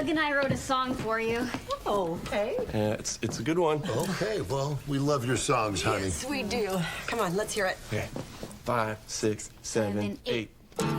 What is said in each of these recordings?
Doug and I wrote a song for you. Oh, okay. Yeah, it's a good one. Okay, well, we love your songs, honey. Yes, we do. Come on, let's hear it. Okay. 5, 6, 7, 8.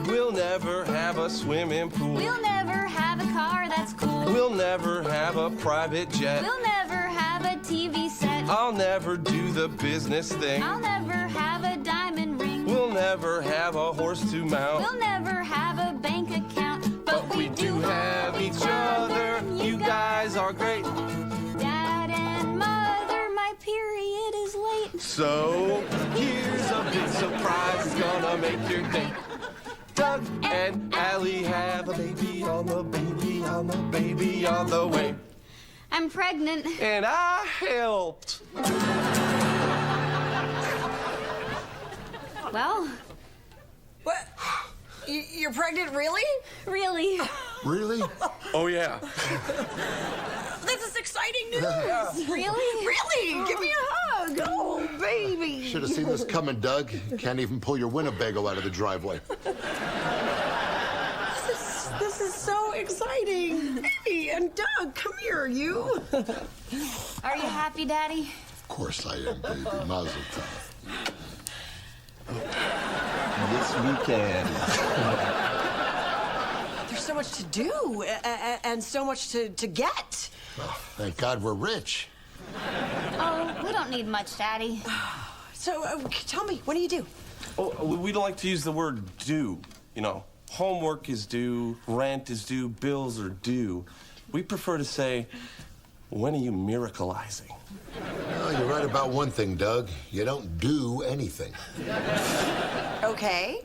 We'll never have a swimming pool. We'll never have a car that's cool. We'll never have a private jet. We'll never have a TV set. I'll never do the business thing. I'll never have a diamond ring. We'll never have a horse to mount. We'll never have a bank account. But we do have each other. You guys are great. Dad and Mother, my period is late. So here's a big surprise. It's gonna make your day. Doug and Allie have a baby on the baby on the baby on the way. I'm pregnant. And I helped. Well, What? You're pregnant, really? really. Really? Oh, yeah. This is exciting news. Really? Really? Give me a hug. Oh, baby. Should have seen this coming, Doug. Can't even pull your Winnebago out of the driveway. This is so exciting. Baby, and Doug, come here, you. Are you happy, Daddy? Of course I am, baby. Mazel tov. This weekend. There's so much to do and so much to get. Oh, thank God we're rich. Oh, we don't need much, Daddy. So tell me, what do you do? Oh, we don't like to use the word due. You know, homework is due, rent is due, bills are due. We prefer to say, when are you miracleizing? Well, you're right about one thing, Doug. You don't do anything. Okay.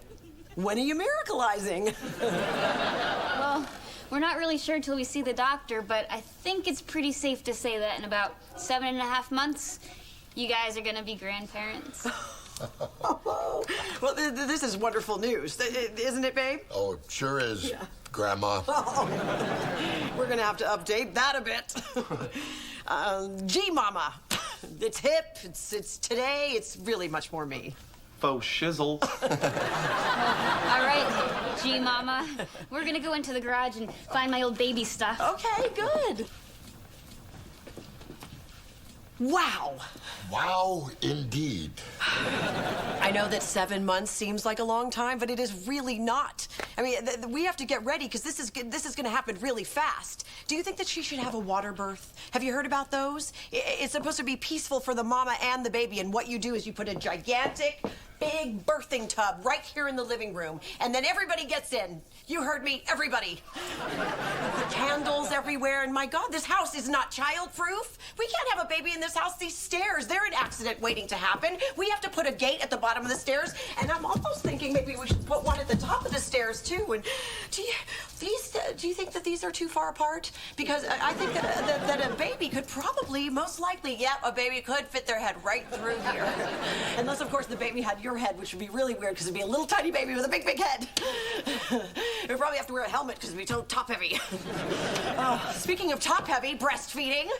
When are you miracleizing? Well, we're not really sure till we see the doctor, but I think it's pretty safe to say that in about 7.5 months, you guys are gonna be grandparents. Well, this is wonderful news, isn't it, babe? Oh, it sure is, Grandma. We're gonna have to update that a bit. G-Mama. It's hip, it's today, it's really much more me. Faux shizzle. All right, G-Mama, we're gonna go into the garage and find my old baby stuff. Okay, good. Wow. Wow, indeed. I know that 7 months seems like a long time, but it is really not. I mean, we have to get ready because this is going to happen really fast. Do you think that she should have a water birth? Have you heard about those? It's supposed to be peaceful for the mama and the baby, and what you do is you put a gigantic, big birthing tub right here in the living room, and then everybody gets in. You heard me, everybody. Put candles everywhere, and my God, this house is not child-proof. We can't have a baby in this house. These stairs, they're an accident waiting to happen. We have to put a gate at the bottom of the stairs, and I'm almost thinking maybe we should put one at the top of the stairs, too. And do you think that these are too far apart? Because I think that a baby could probably, most likely, a baby could fit their head right through here. Unless, of course, the baby had your head, which would be really weird, because it'd be a little tiny baby with a big, big head. We'd probably have to wear a helmet, because it'd be so top-heavy. Speaking of top-heavy, breastfeeding.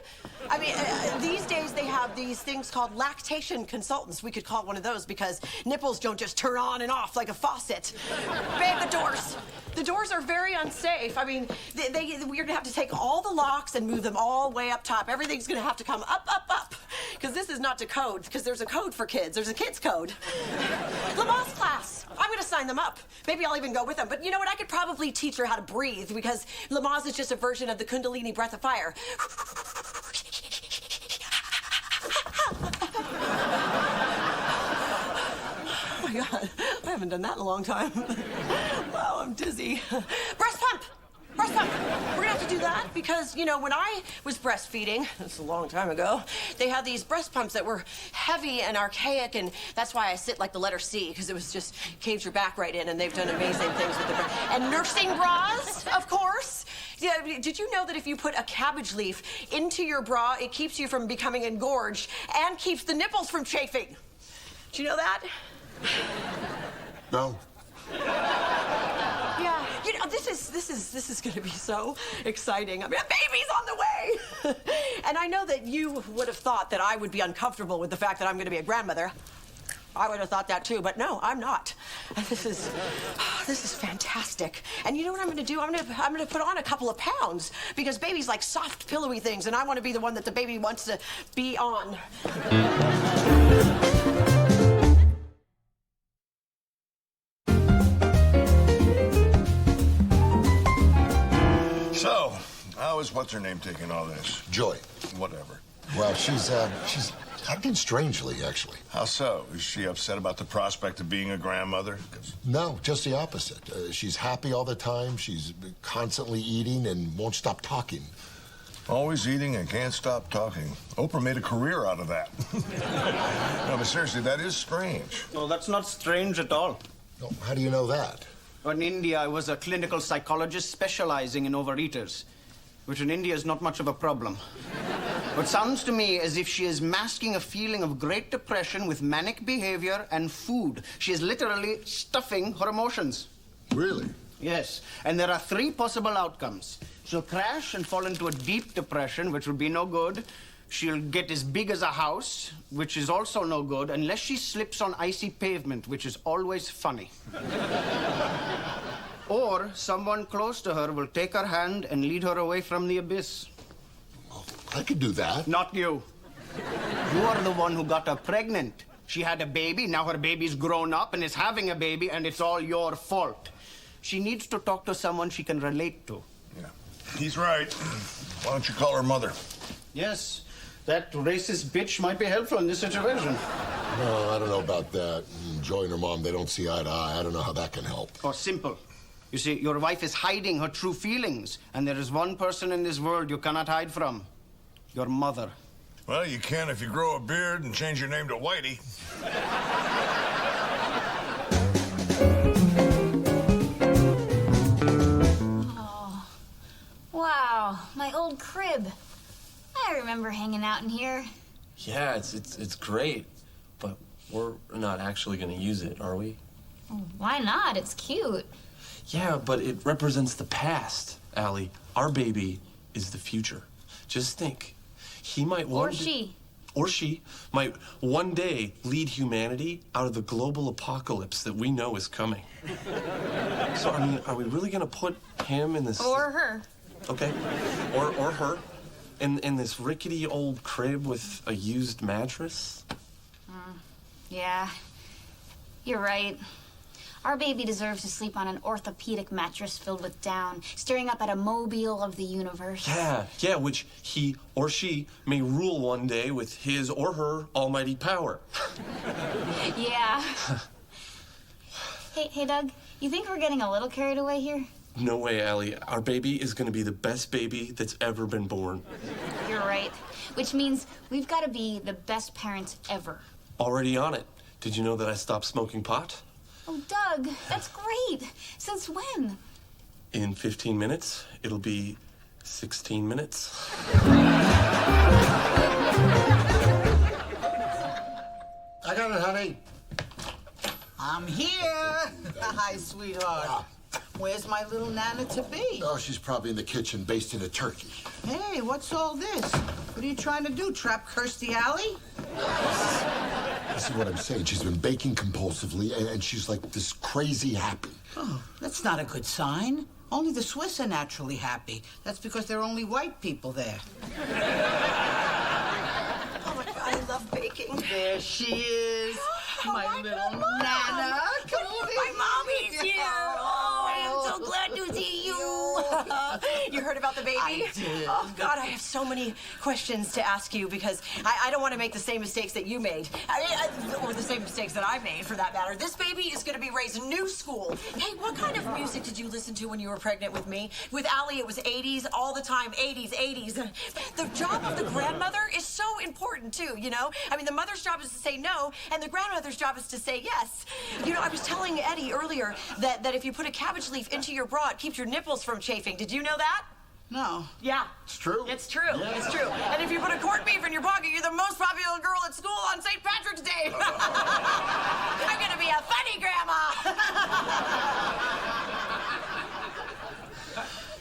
I mean, these days they have these things called lactation consultants. We could call it one of those because nipples don't just turn on and off like a faucet. Babe, the doors. The doors are very unsafe. I mean, we're gonna have to take all the locks and move them all way up top. Everything's gonna have to come up, up, up. Because this is not to code, because there's a code for kids. There's a kids code. Lamaze class. I'm gonna sign them up. Maybe I'll even go with them. But you know what? I could probably teach her how to breathe because Lamaze is just a version of the Kundalini breath of fire. Oh my God, I haven't done that in a long time. Wow, I'm dizzy. Breast pump! Breast pump! We're gonna have to do that because, you know, when I was breastfeeding, that's a long time ago, they had these breast pumps that were heavy and archaic, and that's why I sit like the letter C, because it was just caves your back right in, and they've done amazing things with the breast. And nursing bras, of course. Yeah, did you know that if you put a cabbage leaf into your bra, it keeps you from becoming engorged and keeps the nipples from chafing? Did you know that? No. Yeah, you know, this is gonna be so exciting. I mean, a baby's on the way. And I know that you would have thought that I would be uncomfortable with the fact that I'm gonna be a grandmother. I would have thought that too, but no, I'm not. This is fantastic. And you know what I'm gonna do? I'm gonna put on a couple of pounds because babies like soft, pillowy things, and I want to be the one that the baby wants to be on. So, how is what's her name taking all this? Joy. Whatever. Well, she's acting strangely, actually. How so? Is she upset about the prospect of being a grandmother? No, just the opposite. She's happy all the time. She's constantly eating and won't stop talking. Always eating and can't stop talking. Oprah made a career out of that. No, but seriously, that is strange. No, that's not strange at all. Oh, how do you know that? In India, I was a clinical psychologist specializing in overeaters, which in India is not much of a problem. It sounds to me as if she is masking a feeling of great depression with manic behavior and food. She is literally stuffing her emotions. Really? Yes, and there are 3 possible outcomes. She'll crash and fall into a deep depression, which would be no good. She'll get as big as a house, which is also no good, unless she slips on icy pavement, which is always funny. Or someone close to her will take her hand and lead her away from the abyss. I could do that. Not you. You are the one who got her pregnant. She had a baby, now her baby's grown up and is having a baby, and it's all your fault. She needs to talk to someone she can relate to. Yeah. He's right. Why don't you call her mother? Yes, that racist bitch might be helpful in this situation. No, I don't know about that. Joy and her mom, they don't see eye to eye. I don't know how that can help. Or simple. You see, your wife is hiding her true feelings, and there is one person in this world you cannot hide from. Your mother. Well, you can if you grow a beard and change your name to Whitey. Wow, my old crib. I remember hanging out in here. Yeah, it's great, but we're not actually going to use it, are we? Why not? It's cute. Yeah, but it represents the past, Allie. Our baby is the future. Just think, he might Or she. Or she might one day lead humanity out of the global apocalypse that we know is coming. So, I mean, are we really going to put him in this... Or her. Okay. Or her. In this rickety old crib with a used mattress? Yeah, you're right. Our baby deserves to sleep on an orthopedic mattress filled with down, staring up at a mobile of the universe. Yeah, which he or she may rule one day with his or her almighty power. Yeah. Hey, Doug, you think we're getting a little carried away here? No way, Allie. Our baby is gonna be the best baby that's ever been born. You're right. Which means we've got to be the best parents ever. Already on it. Did you know that I stopped smoking pot? Oh, Doug, that's great. Since when? In 15 minutes, it'll be 16 minutes. I got it, honey. I'm here. Hi, sweetheart. Where's my little Nana to be? Oh, she's probably in the kitchen basting a turkey. Hey, what's all this? What are you trying to do, trap Kirstie Alley? This is what I'm saying. She's been baking compulsively, and she's like this crazy happy. Oh, that's not a good sign. Only the Swiss are naturally happy. That's because there are only white people there. Oh my God, I love baking. There she is. My little Nana. Come on, My mommy's here. Oh, I am so glad to see you. You heard about the baby? I did. Oh, God, I have so many questions to ask you because I don't want to make the same mistakes that you made. Or the same mistakes that I made, for that matter. This baby is going to be raised new school. Hey, what kind of music did you listen to when you were pregnant with me? With Allie, it was 80s all the time. 80s. The job of the grandmother is so important, too, you know? I mean, the mother's job is to say no, and the grandmother's job is to say yes. You know, I was telling Eddie earlier that if you put a cabbage leaf into your bra, it keeps your nipples from chafing. Did you know that? No. Yeah. It's true. It's true. Yeah. It's true. And if you put a corned beef in your pocket, you're the most popular girl at school on St. Patrick's Day. I'm gonna be a funny grandma.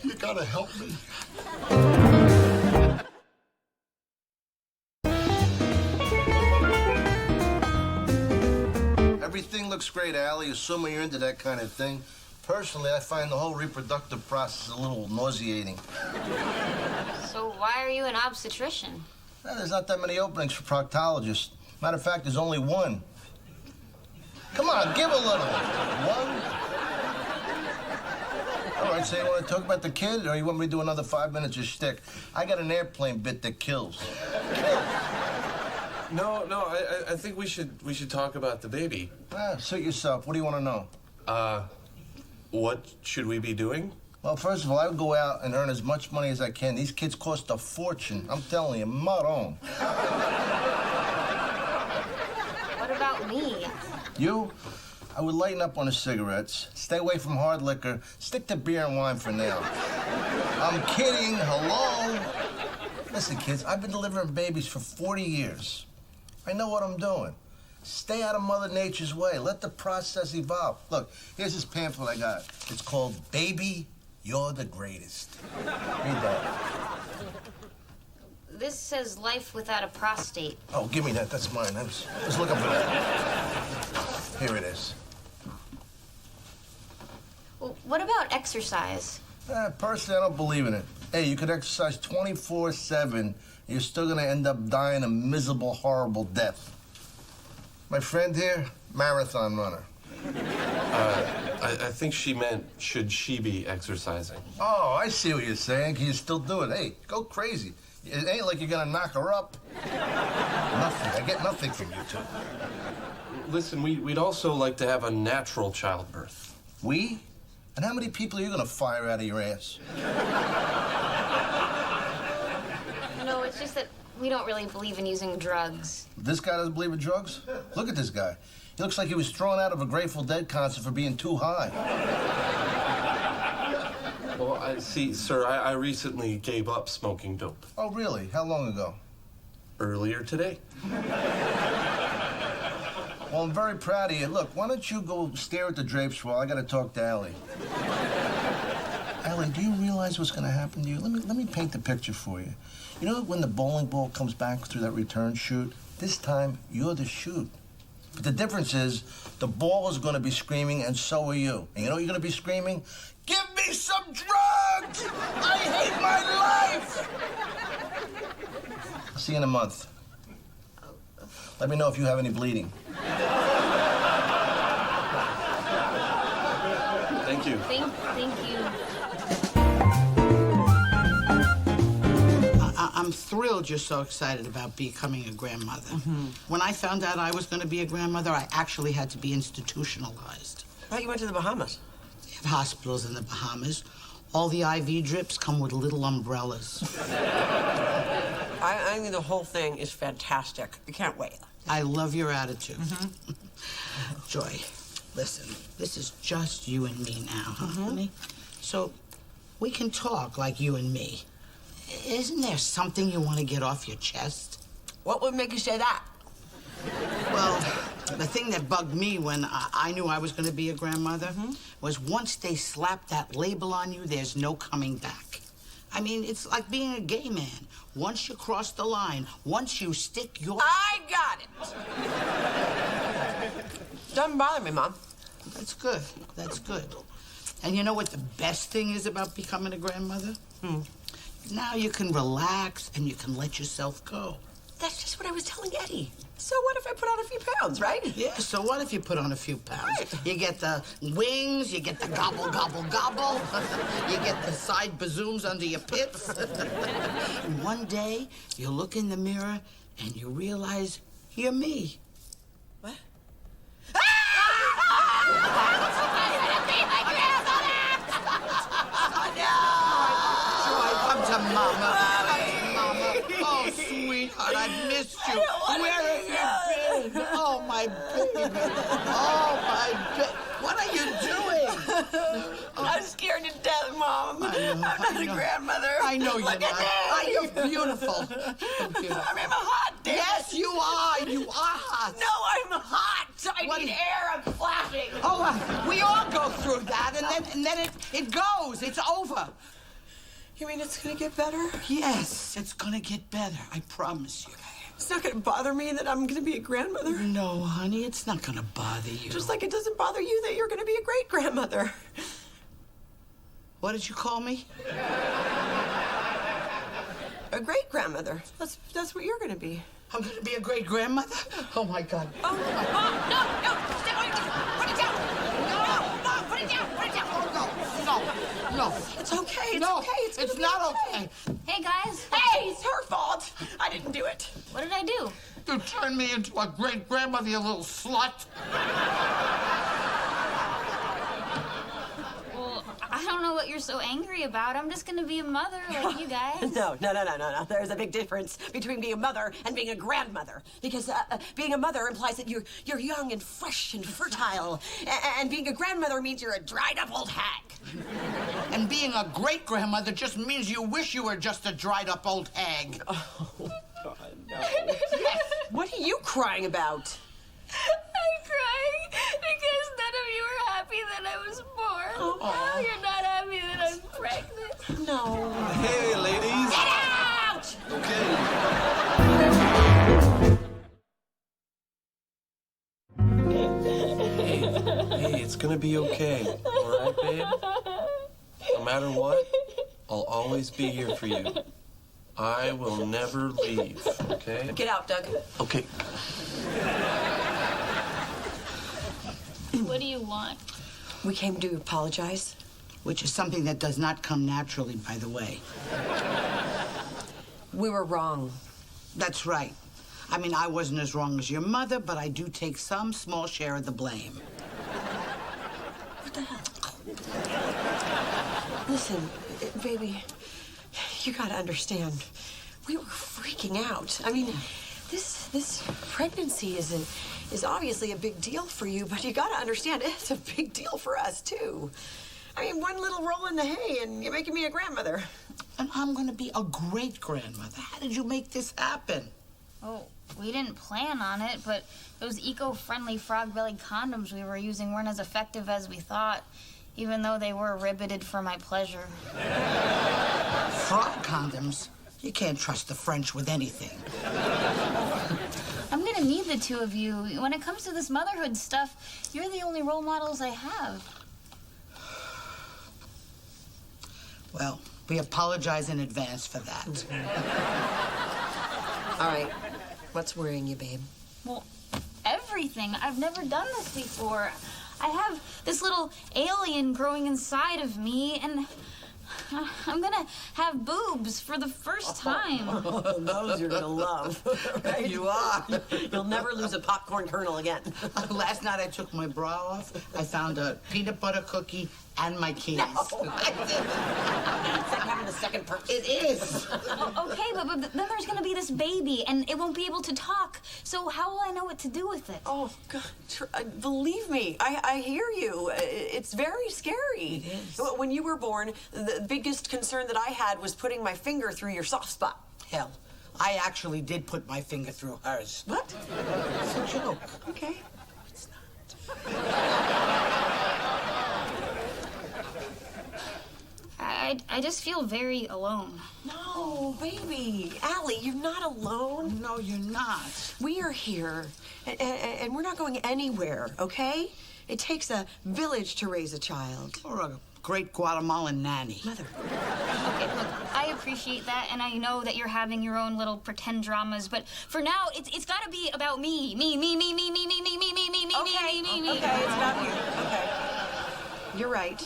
You gotta help me. great, Allie, assuming you're into that kind of thing. Personally, I find the whole reproductive process a little nauseating. So why are you an obstetrician? Well, there's not that many openings for proctologists. Matter of fact, there's only one. Come on, give a little. One? All right, so you want to talk about the kid, or you want me to do another 5 minutes of shtick? I got an airplane bit that kills. No, I think we should talk about the baby. Suit yourself. What do you want to know? What should we be doing? Well, first of all, I would go out and earn as much money as I can. These kids cost a fortune. I'm telling you, marron. What about me? You? I would lighten up on the cigarettes, stay away from hard liquor, stick to beer and wine for now. I'm kidding. Hello? Listen, kids, I've been delivering babies for 40 years. I know what I'm doing. Stay out of Mother Nature's way. Let the process evolve. Look, here's this pamphlet I got. It's called Baby, You're the Greatest. Read that. This says life without a prostate. Oh, give me that. That's mine. I was looking for that. Here it is. Well, what about exercise? Personally, I don't believe in it. Hey, you could exercise 24/7. You're still gonna end up dying a miserable, horrible death. My friend here, marathon runner. I think she meant, should she be exercising? Oh, I see what you're saying. Can you still do it? Hey, go crazy. It ain't like you're gonna knock her up. Nothing. I get nothing from you two. Listen, we'd also like to have a natural childbirth. We? And how many people are you gonna fire out of your ass? No, it's just that we don't really believe in using drugs. This guy doesn't believe in drugs? Look at this guy. He looks like he was thrown out of a Grateful Dead concert for being too high. Well, I see, sir, I recently gave up smoking dope. Oh, really? How long ago? Earlier today. Well, I'm very proud of you. Look, why don't you go stare at the drapes while I gotta talk to Allie. Allie, do you realize what's gonna happen to you? Let me paint the picture for you. You know when the bowling ball comes back through that return chute? This time, you're the chute. But the difference is, the ball is gonna be screaming, and so are you. And you know what you're gonna be screaming? Give me some drugs! I hate my life! I'll see you in a month. Let me know if you have any bleeding. Thank you. Thank you. I'm thrilled you're so excited about becoming a grandmother. When I found out I was going to be a grandmother, I actually had to be institutionalized. I thought you went to the Bahamas. They have hospitals in the Bahamas. All the IV drips come with little umbrellas. I think the whole thing is fantastic. I can't wait. I love your attitude. Joy, listen, this is just you and me now, huh, honey? So we can talk like you and me. Isn't there something you want to get off your chest? What would make you say that? Well, the thing that bugged me when I knew I was going to be a grandmother was once they slap that label on you, there's no coming back. I mean, it's like being a gay man. Once you cross the line, once you stick your... I got it. Doesn't bother me, Mom. That's good. That's good. And you know what the best thing is about becoming a grandmother? Now you can relax and you can let yourself go. That's just what I was telling Eddie. So what if I put on a few pounds, right? Yeah, so what if you put on a few pounds? Right. You get the wings, you get the gobble, gobble, gobble. You get the side bazooms under your pits. And one day, you look in the mirror and you realize you're me. What? Joy, come to Mama. Mama. Oh, sweetheart, I've missed you. Where have you been? Oh, my baby. Oh, my baby. What are you doing? I'm scared to death, Mom. I know, I'm not I a know. grandmother. I know you're Look not. at me. You're beautiful. You're beautiful. I'm hot, damn it. Yes, you are. You are hot. No, I'm hot. I What need is- air. I'm flashing. Oh, we all go through that, and then it goes. It's over. You mean it's gonna get better? Yes, it's gonna get better. I promise you. It's not gonna bother me that I'm gonna be a grandmother. No, honey, it's not gonna bother you. Just like it doesn't bother you that you're gonna be a great grandmother. What did you call me? A great grandmother. That's what you're gonna be. I'm gonna be a great grandmother? Oh my God. Oh, Mom, no, stay on it. Put it down. No, put it down. Put it down. No. It's okay. It's No, okay. It's gonna be not okay. Hey, guys. Hey, it's her fault. I didn't do it. What did I do? You turned me into a great grandmother, you little slut. Well, I don't know what you're so angry about. I'm just gonna be a mother like you guys. No. There's a big difference between being a mother and being a grandmother. Because being a mother implies that you're young and fresh and fertile. And being a grandmother means you're a dried up old hag. And being a great grandmother just means you wish you were just a dried up old hag. Oh, God, no. What are you crying about? I'm crying because none of you were happy that I was born. Now you're not happy that I'm pregnant. No. Hey, ladies. Get out! Hey, it's gonna be okay. All right, babe? No matter what, I'll always be here for you. I will never leave, okay? Get out, Doug. Okay. What do you want? We came to apologize. Which is something that does not come naturally, by the way. We were wrong. That's right. I mean, I wasn't as wrong as your mother, but I do take some small share of the blame. What the hell? Listen, baby, you gotta understand. We were freaking out. I mean, this pregnancy is obviously a big deal for you, but you gotta understand it's a big deal for us too. I mean, one little roll in the hay and you're making me a grandmother. And I'm gonna be a great grandmother. How did you make this happen? Oh, we didn't plan on it, but those eco-friendly frog-bellied condoms we were using weren't as effective as we thought, even though they were ribbited for my pleasure. Frog condoms? You can't trust the French with anything. I'm gonna need the two of you. When it comes to this motherhood stuff, you're the only role models I have. Well, we apologize in advance for that. All right. What's worrying you, babe? Well, everything. I've never done this before. I have this little alien growing inside of me, and I'm gonna have boobs for the first time. Oh, those you're gonna love. Right? You are. You'll never lose a popcorn kernel again. Last night I took my bra off. I found a peanut butter cookie and my keys. No. It's like having a second person. It is. Okay, but then there's gonna be this baby, and it won't be able to talk. So how will I know what to do with it? Oh, God. Believe me, I hear you. It's very scary. It is. When you were born, the biggest concern that I had was putting my finger through your soft spot. Hell, I actually did put my finger through hers. What? It's a joke. Okay. It's not. I just feel very alone. No, baby. Allie, you're not alone. No, you're not. We are here, and we're not going anywhere, okay? It takes a village to raise a child. Or a great Guatemalan nanny. Mother. Okay, look, I appreciate that, and I know that you're having your own little pretend dramas, but for now, it's gotta be about me. Me. Okay, it's about you. Okay. You're right.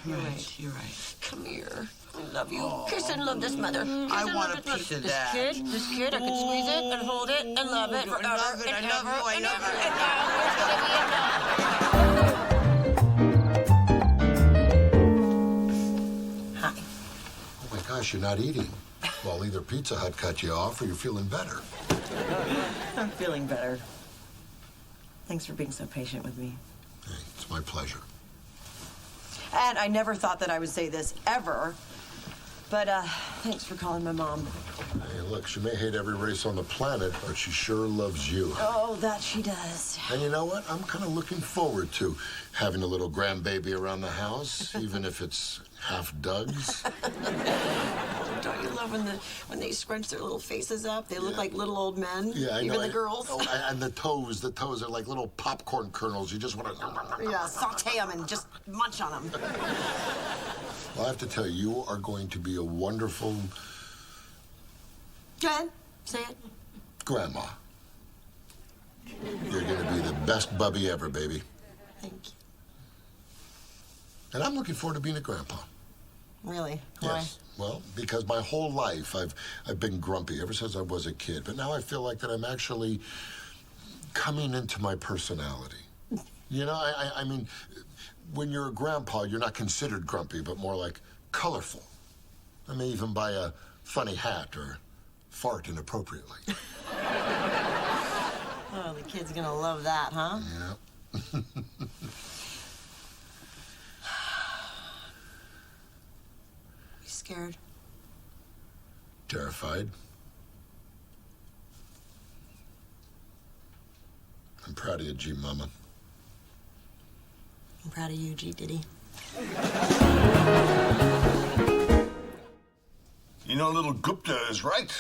You're right. You're right. Come here. I love you. Kiss and love this mother. I want a piece of that. This kid, I can squeeze it and hold it and love it forever. I love it. I love you. I love it. Hi. Oh my gosh, you're not eating. Well, either Pizza Hut cut you off or you're feeling better. I'm feeling better. Thanks for being so patient with me. Hey, it's my pleasure. And I never thought that I would say this ever, but thanks for calling my mom. Hey, look, she may hate every race on the planet, but she sure loves you. Oh, that she does. And you know what? I'm kind of looking forward to having a little grandbaby around the house, even if it's half Doug's. Don't You love when they scrunch their little faces up. They look like little old men. Yeah, I know. Even the girls. And the toes are like little popcorn kernels. You just want to... Yeah, saute them and just munch on them. Well, I have to tell you, you are going to be a wonderful... Go ahead, say it. grandma. You're going to be the best bubby ever, baby. Thank you. And I'm looking forward to being a grandpa. Really? Yes. Well, because my whole life I've been grumpy ever since I was a kid. But now I feel like that I'm actually coming into my personality. You know, I mean, when you're a grandpa, you're not considered grumpy, but more like colorful. I may even buy a funny hat or fart inappropriately. Oh, the kid's gonna love that, huh? Yeah. You scared? Terrified. I'm proud of you, G Mama. I'm proud of you, G Diddy. You know, little Gupta is right.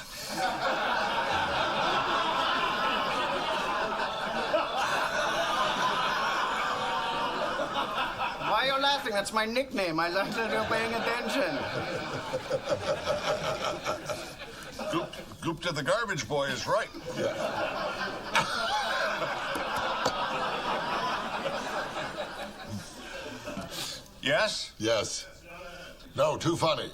Why are you laughing? That's my nickname. I like that you're paying attention. Gupta the garbage boy is right. Yes? Yes. No, too funny.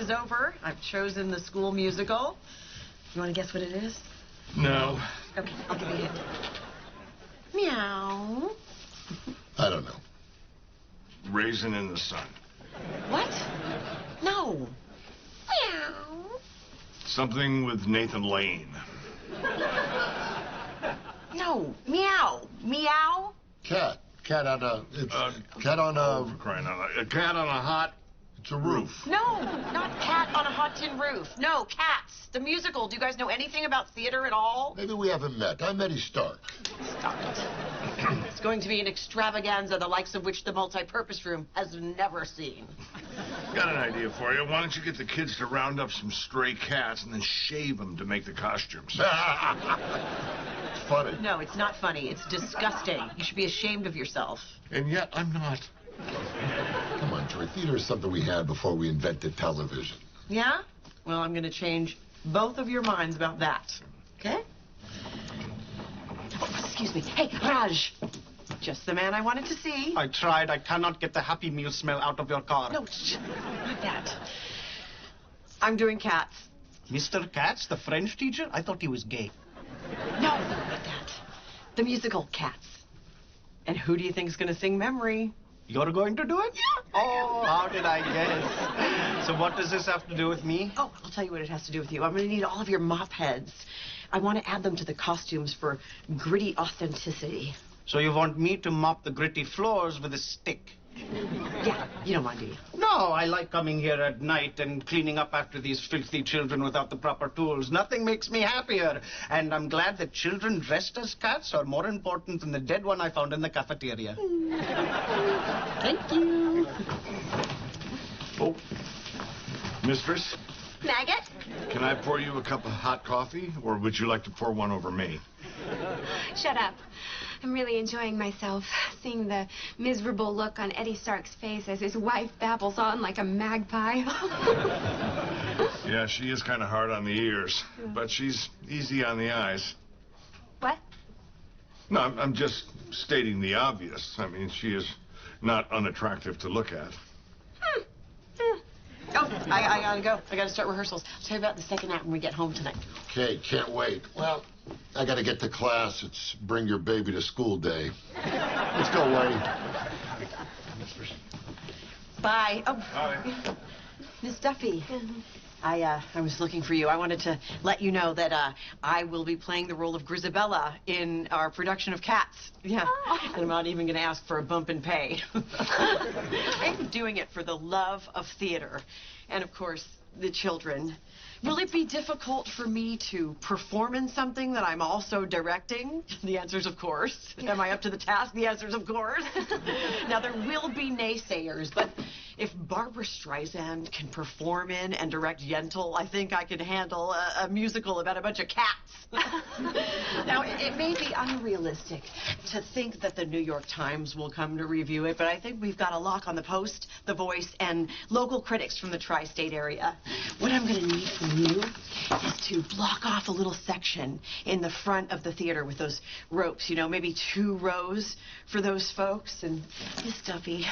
is over. I've chosen the school musical. You want to guess what it is? No. Okay, I'll give you a hint. Meow. I don't know. Raisin in the Sun. What? No. Meow. Something with Nathan Lane. No. Meow. Meow. Cat. Cat on a... It's cat on Oh, a... for crying out loud. A cat on a hot It's a roof. No, not Cat on a Hot Tin Roof. No, Cats, the musical. Do you guys know anything about theater at all? Maybe we haven't met. I'm Eddie Stark. Stop it. It's going to be an extravaganza the likes of which the multi-purpose room has never seen. Got an idea for you. Why don't you get the kids to round up some stray cats and then shave them to make the costumes? It's funny. No, it's not funny. It's disgusting. You should be ashamed of yourself. And yet I'm not. Come on, Troy. Theater is something we had before we invented television. Yeah? Well, I'm going to change both of your minds about that. Okay? Oh, excuse me. Hey, Raj. Just the man I wanted to see. I tried. I cannot get the Happy Meal smell out of your car. No, not that. I'm doing Cats. Mr. Katz, the French teacher? I thought he was gay. No, not that. The musical Cats. And who do you think is going to sing Memory? You're going to do it? Yeah. Oh, how did I guess? So what does this have to do with me? Oh, I'll tell you what it has to do with you. I'm going to need all of your mop heads. I want to add them to the costumes for gritty authenticity. So you want me to mop the gritty floors with a stick? Yeah, you don't mind, do you? No, I like coming here at night and cleaning up after these filthy children without the proper tools. Nothing makes me happier. And I'm glad that children dressed as cats are more important than the dead one I found in the cafeteria. Thank you. Oh, mistress, Maggot? can I pour you a cup of hot coffee, or would you like to pour one over me? Shut up. I'm really enjoying myself, seeing the miserable look on Eddie Stark's face as his wife babbles on like a magpie. Yeah, she is kind of hard on the ears, but she's easy on the eyes. What? No, I'm just stating the obvious. I mean, she is not unattractive to look at. Oh, I gotta go. I gotta start rehearsals. I'll tell you about the second act when we get home tonight. Okay, can't wait. Well, I gotta get to class. It's bring your baby to school day. Let's go, Wayne. Bye. Oh, Bye. Miss Duffy. I was looking for you. I wanted to let you know that I will be playing the role of Grisabella in our production of Cats. Yeah. And I'm not even going to ask for a bump in pay. I'm doing it for the love of theater. And, of course, the children. Will it be difficult for me to perform in something that I'm also directing? The answer is of course. Am I up to the task? The answer is of course. Now, there will be naysayers, but if Barbara Streisand can perform in and direct Yentl, I think I can handle a musical about a bunch of cats. Now, it may be unrealistic to think that the New York Times will come to review it, but I think we've got a lock on the Post, The Voice, and local critics from the tri-state area. What I'm going to need from you is to block off a little section in the front of the theater with those ropes, you know, maybe 2 rows for those folks. And Miss Duffy,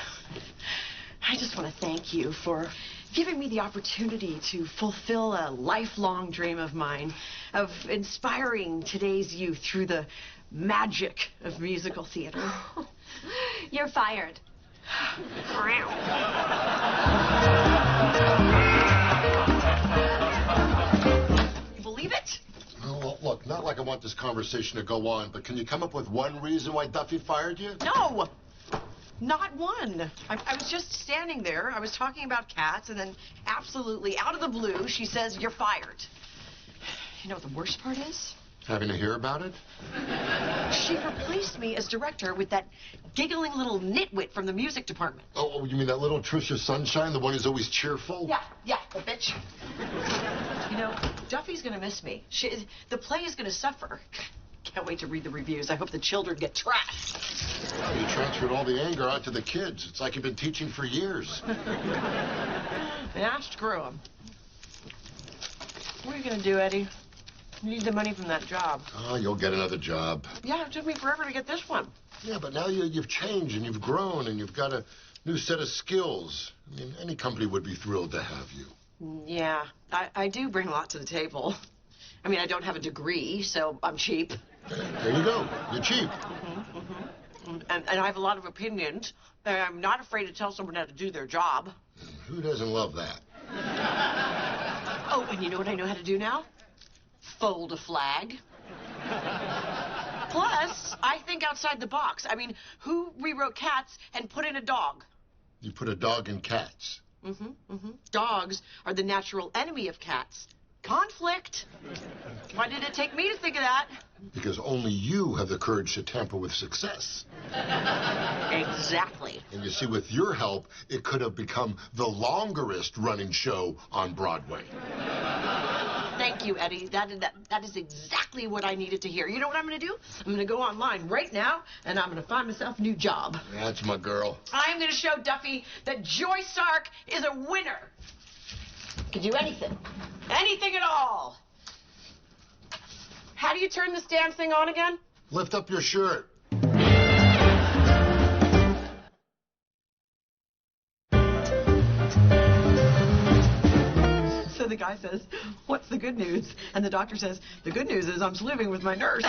I just want to thank you for giving me the opportunity to fulfill a lifelong dream of mine, of inspiring today's youth through the magic of musical theater. You're fired. Believe it? Oh, well, look, not like I want this conversation to go on, but can you come up with one reason why Duffy fired you? No. Not one. I was just standing there. I was talking about cats, and then absolutely out of the blue, she says, "You're fired." You know what the worst part is? Having to hear about it? She replaced me as director with that giggling little nitwit from the music department. Oh, you mean that little Trisha Sunshine, the one who's always cheerful? Yeah, the bitch. You know, Duffy's gonna miss me. The play is gonna suffer. Can't wait to read the reviews. I hope the children get trashed. Oh, you transferred all the anger onto the kids. It's like you've been teaching for years. Yeah, screw them. What are you gonna do, Eddie? You need the money from that job. Oh, you'll get another job. Yeah, it took me forever to get this one. Yeah, but now you've changed and you've grown and you've got a new set of skills. I mean, any company would be thrilled to have you. Yeah, I do bring a lot to the table. I mean, I don't have a degree, so I'm cheap. There you go. You're cheap. And I have a lot of opinions. And I'm not afraid to tell someone how to do their job. Who doesn't love that? Oh, and you know what I know how to do now? Fold a flag. Plus, I think outside the box. I mean, who rewrote Cats and put in a dog? You put a dog in Cats. Dogs are the natural enemy of cats. Conflict. Why did it take me to think of that? Because only you have the courage to tamper with success. Exactly. And you see, with your help, it could have become the longest running show on Broadway. Thank you, Eddie. That is exactly what I needed to hear. You know what I'm going to do? I'm going to go online right now, and I'm going to find myself a new job. That's my girl. I'm going to show Duffy that Joy Sark is a winner. Can do anything. Anything at all. How do you turn this damn thing on again? Lift up your shirt. So the guy says, "What's the good news?" And the doctor says, "The good news is I'm living with my nurse."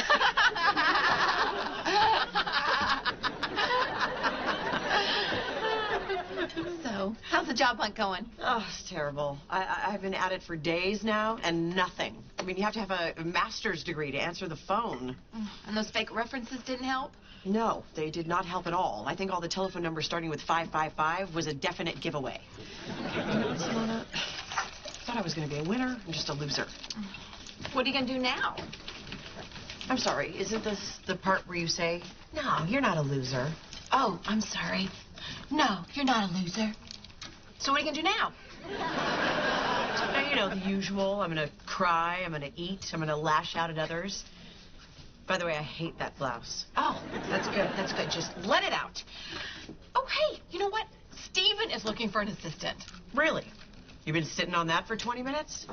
So, how's the job hunt going? Oh, it's terrible. I've been at it for days now, and nothing. I mean, you have to have a master's degree to answer the phone. And those fake references didn't help? No, they did not help at all. I think all the telephone numbers starting with 555 was a definite giveaway. Simona, I thought I was going to be a winner. I'm just a loser. What are you going to do now? I'm sorry, isn't this the part where you say, "No, you're not a loser"? Oh, I'm sorry. No, you're not a loser. So what are you going to do now? You know, the usual. I'm going to cry, I'm going to eat, I'm going to lash out at others. By the way, I hate that blouse. Oh, that's good. That's good. Just let it out. Oh, hey, you know what? Steven is looking for an assistant. Really? You've been sitting on that for 20 minutes?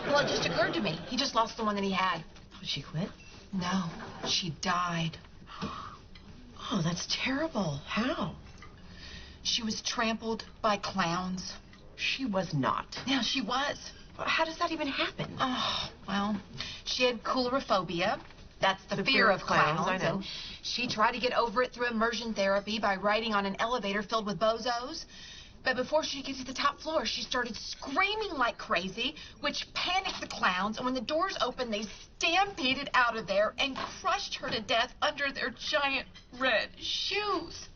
Well, it just occurred to me. He just lost the one that he had. Oh, she quit? No, she died. Oh, that's terrible. How? She was trampled by clowns. She was not. Yeah, she was. How does that even happen? Oh, well, she had coulrophobia. That's the fear of clowns. I know. And she tried to get over it through immersion therapy by riding on an elevator filled with bozos. But before she could get to the top floor, she started screaming like crazy, which panicked the clowns. And when the doors opened, they stampeded out of there and crushed her to death under their giant red shoes.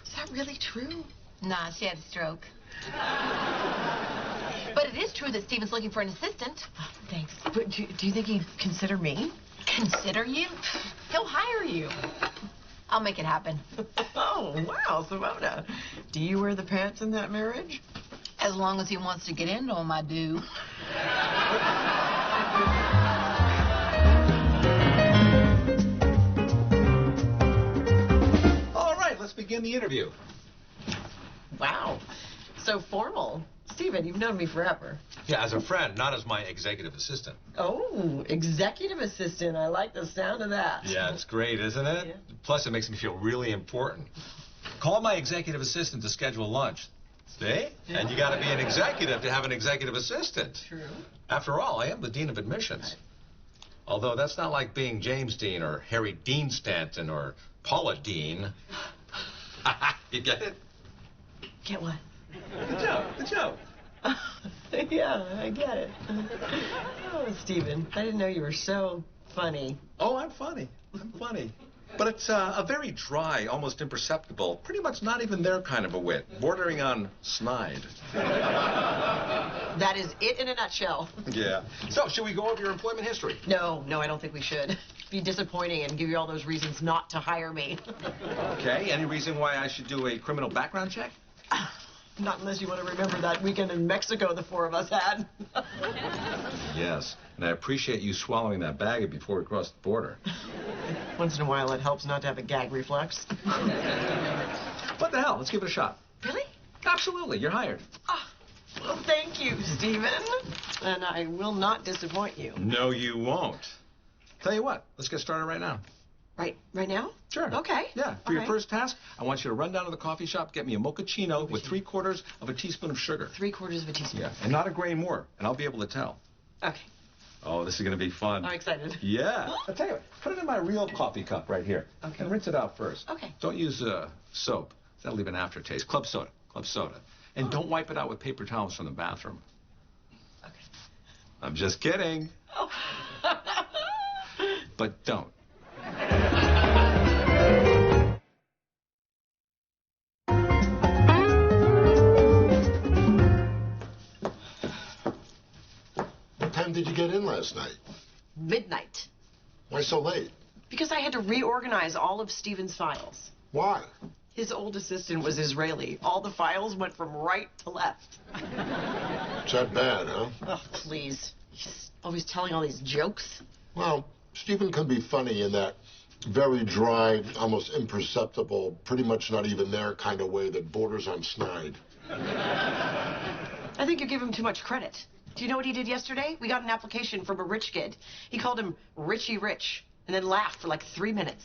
Is that really true? Nah, she had a stroke. But it is true that Steven's looking for an assistant. Oh, thanks. But do you think he'd consider me? Consider you? He'll hire you. I'll make it happen. Oh, wow, Simona. Do you wear the pants in that marriage? As long as he wants to get into them, I do. All right, let's begin the interview. Wow, so formal. Steven, you've known me forever. Yeah, as a friend, not as my executive assistant. Oh, executive assistant. I like the sound of that. Yeah, it's great, isn't it? Yeah. Plus, it makes me feel really important. Call my executive assistant to schedule lunch. See? Yeah. And you got to be an executive to have an executive assistant. True. After all, I am the dean of admissions. Although that's not like being James Dean or Harry Dean Stanton or Paula Dean. You get it? Get what? The joke. Yeah, I get it. Oh, Steven, I didn't know you were so funny. Oh, I'm funny. I'm funny. But it's a very dry, almost imperceptible, pretty much not even their kind of a wit, bordering on snide. That is it in a nutshell. Yeah. So, should we go over your employment history? No, I don't think we should. It'd be disappointing and give you all those reasons not to hire me. Okay. Any reason why I should do a criminal background check? Not unless you want to remember that weekend in Mexico the four of us had. Yes. And I appreciate you swallowing that bag before we crossed the border. Once in a while, it helps not to have a gag reflex. What the hell? Let's give it a shot. Really? Absolutely. You're hired. Oh, well, thank you, Steven. And I will not disappoint you. No, you won't. Tell you what. Let's get started right now. Right now? Sure. Okay. Yeah. For All your right. first task, I want you to run down to the coffee shop, get me a mochaccino with 3/4 of a teaspoon of sugar. 3/4 of a teaspoon. Yeah, and not a grain more, and I'll be able to tell. Okay. Oh, this is going to be fun. I'm excited. Yeah. I'll tell you what, put it in my real coffee cup right here. Okay. And rinse it out first. Okay. Don't use soap. That'll leave an aftertaste. Club soda. Club soda. And don't wipe it out with paper towels from the bathroom. Okay. I'm just kidding. Oh. But don't. What time did you get in last night? Midnight. Why so late? Because I had to reorganize all of Steven's files. Why? His old assistant was Israeli. All the files went from right to left. It's that bad, huh? Oh, please. He's always telling all these jokes. Well, Stephen can be funny in that very dry, almost imperceptible, pretty much not even there kind of way that borders on snide. I think you give him too much credit. Do you know what he did yesterday? We got an application from a rich kid. He called him Richie Rich and then laughed for like 3 minutes.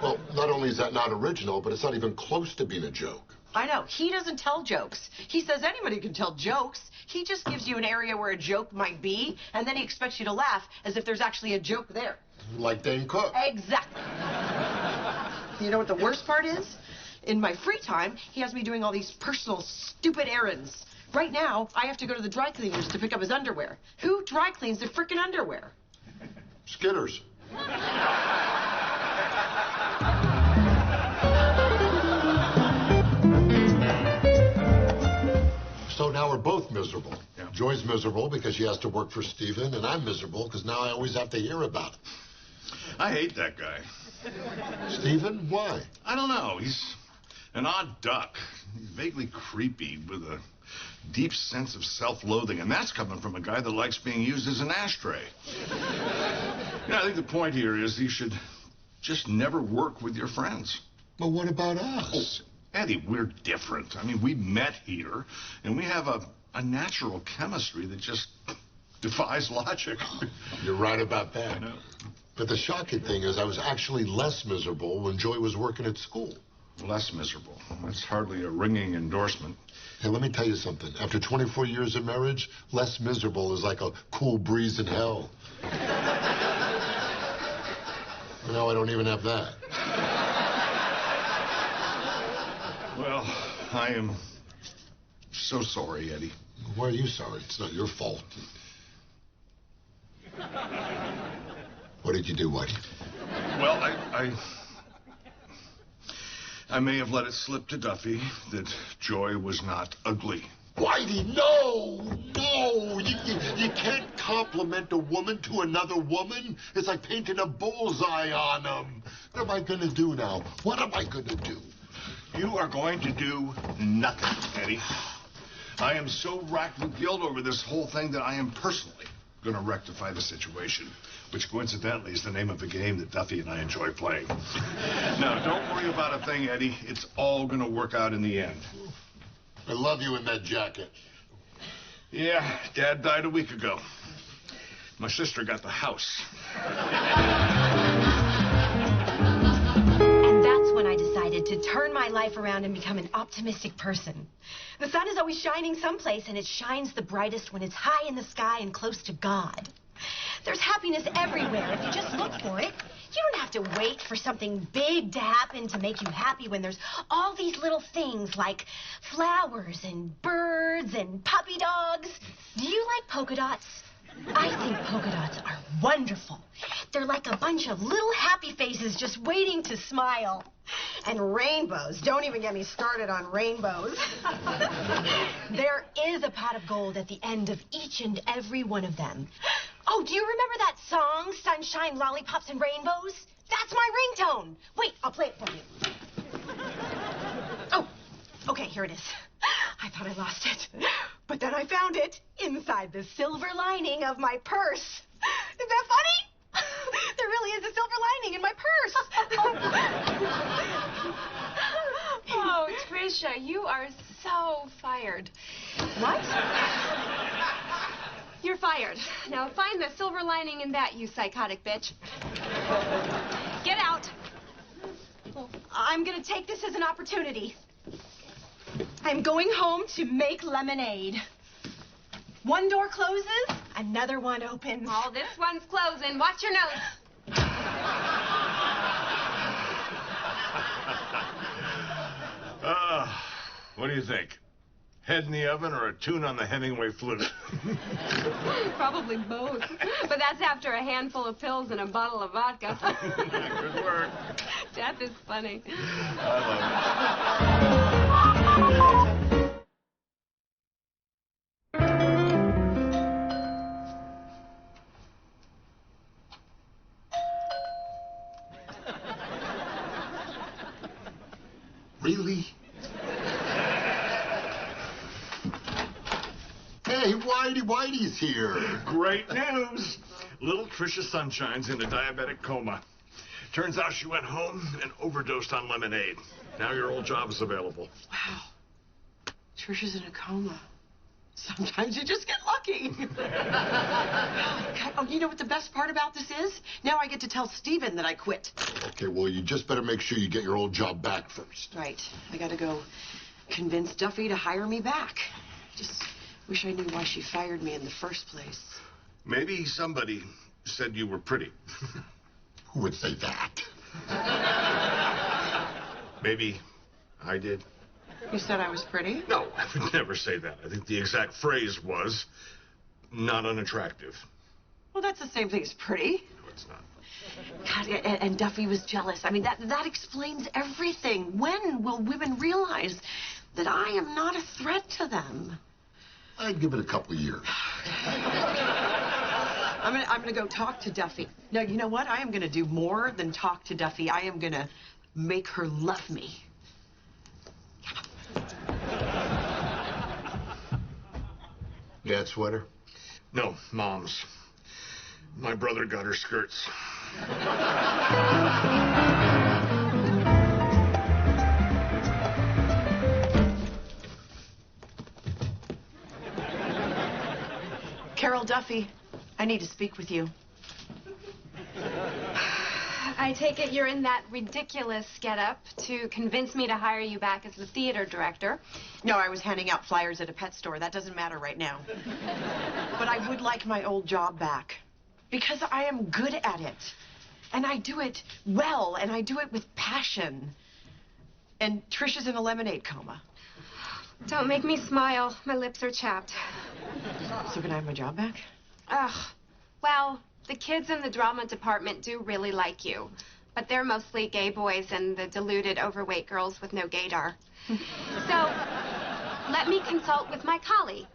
Well, not only is that not original, but it's not even close to being a joke. I know. He doesn't tell jokes. He says anybody can tell jokes. He just gives you an area where a joke might be, and then he expects you to laugh as if there's actually a joke there. Like Dane Cook. Exactly. You know what the worst part is? In my free time, he has me doing all these personal, stupid errands. Right now, I have to go to the dry cleaners to pick up his underwear. Who dry cleans their frickin' underwear? Skitters. So now we're both miserable. Yeah. Joy's miserable because she has to work for Stephen, and I'm miserable because now I always have to hear about it. I hate that guy. Stephen, why? I don't know. He's an odd duck. Vaguely creepy with a deep sense of self-loathing, and that's coming from a guy that likes being used as an ashtray. I think the point here is you should just never work with your friends. But what about us? Oh, Eddie, we're different. I mean, we met here, and we have a natural chemistry that just defies logic. You're right about that. But the shocking thing is I was actually less miserable when Joy was working at school. Less miserable. That's hardly a ringing endorsement. Hey, let me tell you something. After 24 years of marriage, less miserable is like a cool breeze in hell. Now I don't even have that. Well, I am so sorry, Eddie. Why are you sorry? It's not your fault. What did you do, Whitey? Well, I may have let it slip to Duffy that Joy was not ugly. Whitey, no! No! You can't compliment a woman to another woman. It's like painting a bullseye on them. What am I going to do now? What am I going to do? You are going to do nothing, Eddie. I am so racked with guilt over this whole thing that I am personally going to rectify the situation, which coincidentally is the name of a game that Duffy and I enjoy playing. Now, don't worry about a thing, Eddie. It's all going to work out in the end. I love you in that jacket. Yeah, Dad died a week ago. My sister got the house. And that's when I decided to turn my life around and become an optimistic person. The sun is always shining someplace, and it shines the brightest when it's high in the sky and close to God. There's happiness everywhere if you just look for it. You don't have to wait for something big to happen to make you happy when there's all these little things like flowers and birds and puppy dogs. Do you like polka dots? I think polka dots are wonderful. They're like a bunch of little happy faces just waiting to smile. And rainbows. Don't even get me started on rainbows. There is a pot of gold at the end of each and every one of them. Oh, do you remember that song, Sunshine, Lollipops, and Rainbows? That's my ringtone. Wait, I'll play it for you. Oh, okay, here it is. I thought I lost it. But then I found it inside the silver lining of my purse. Is that funny? There really is a silver lining in my purse. Oh, Trisha, you are so fired. What? You're fired. Now find the silver lining in that, you psychotic bitch. Get out. I'm gonna take this as an opportunity. I'm going home to make lemonade. One door closes, another one opens. Oh, this one's closing. Watch your nose. What do you think? Head in the oven or a tune on the Hemingway flute? Probably both. But that's after a handful of pills and a bottle of vodka. Good work. Death is funny. I love it. Really? Hey, Whitey's here. Great news. Little Trisha Sunshine's in a diabetic coma. Turns out she went home and overdosed on lemonade. Now your old job is available. Wow. Trisha's in a coma. Sometimes you just get lucky. Oh, you know what the best part about this is? Now I get to tell Steven that I quit. Okay, well, you just better make sure you get your old job back first. Right. I gotta go convince Duffy to hire me back. Just wish I knew why she fired me in the first place. Maybe somebody said you were pretty. Who would say that? Maybe I did. You said I was pretty? No, I would never say that. I think the exact phrase was not unattractive. Well, that's the same thing as pretty. No, it's not. God, and Duffy was jealous. I mean, that explains everything. When will women realize that I am not a threat to them? I'd give it a couple of years. I'm gonna go talk to Duffy. No, you know what? I am gonna do more than talk to Duffy. I am gonna make her love me. Dad's sweater? No, Mom's. My brother got her skirts. Carol Duffy, I need to speak with you. I take it you're in that ridiculous getup to convince me to hire you back as the theater director. No, I was handing out flyers at a pet store. That doesn't matter right now. But I would like my old job back because I am good at it. And I do it well, and I do it with passion. And Trisha's in a lemonade coma. Don't make me smile. My lips are chapped. So can I have my job back? Ugh. Well, the kids in the drama department do really like you. But they're mostly gay boys and the deluded, overweight girls with no gaydar. So, let me consult with my colleague.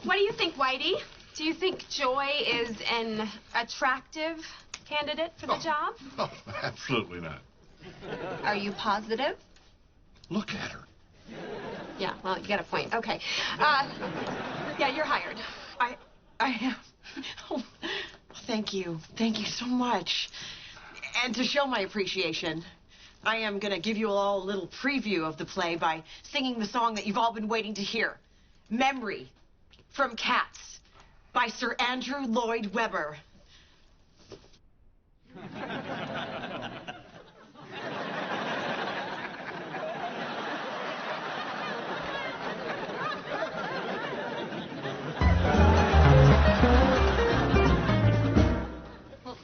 What do you think, Whitey? Do you think Joy is an attractive candidate for the job? Oh, absolutely not. Are you positive? Look at her. Yeah, well, you got a point. Okay. Yeah, you're hired. I am. Oh, thank you. Thank you so much. And to show my appreciation, I am going to give you all a little preview of the play by singing the song that you've all been waiting to hear. Memory from Cats by Sir Andrew Lloyd Webber.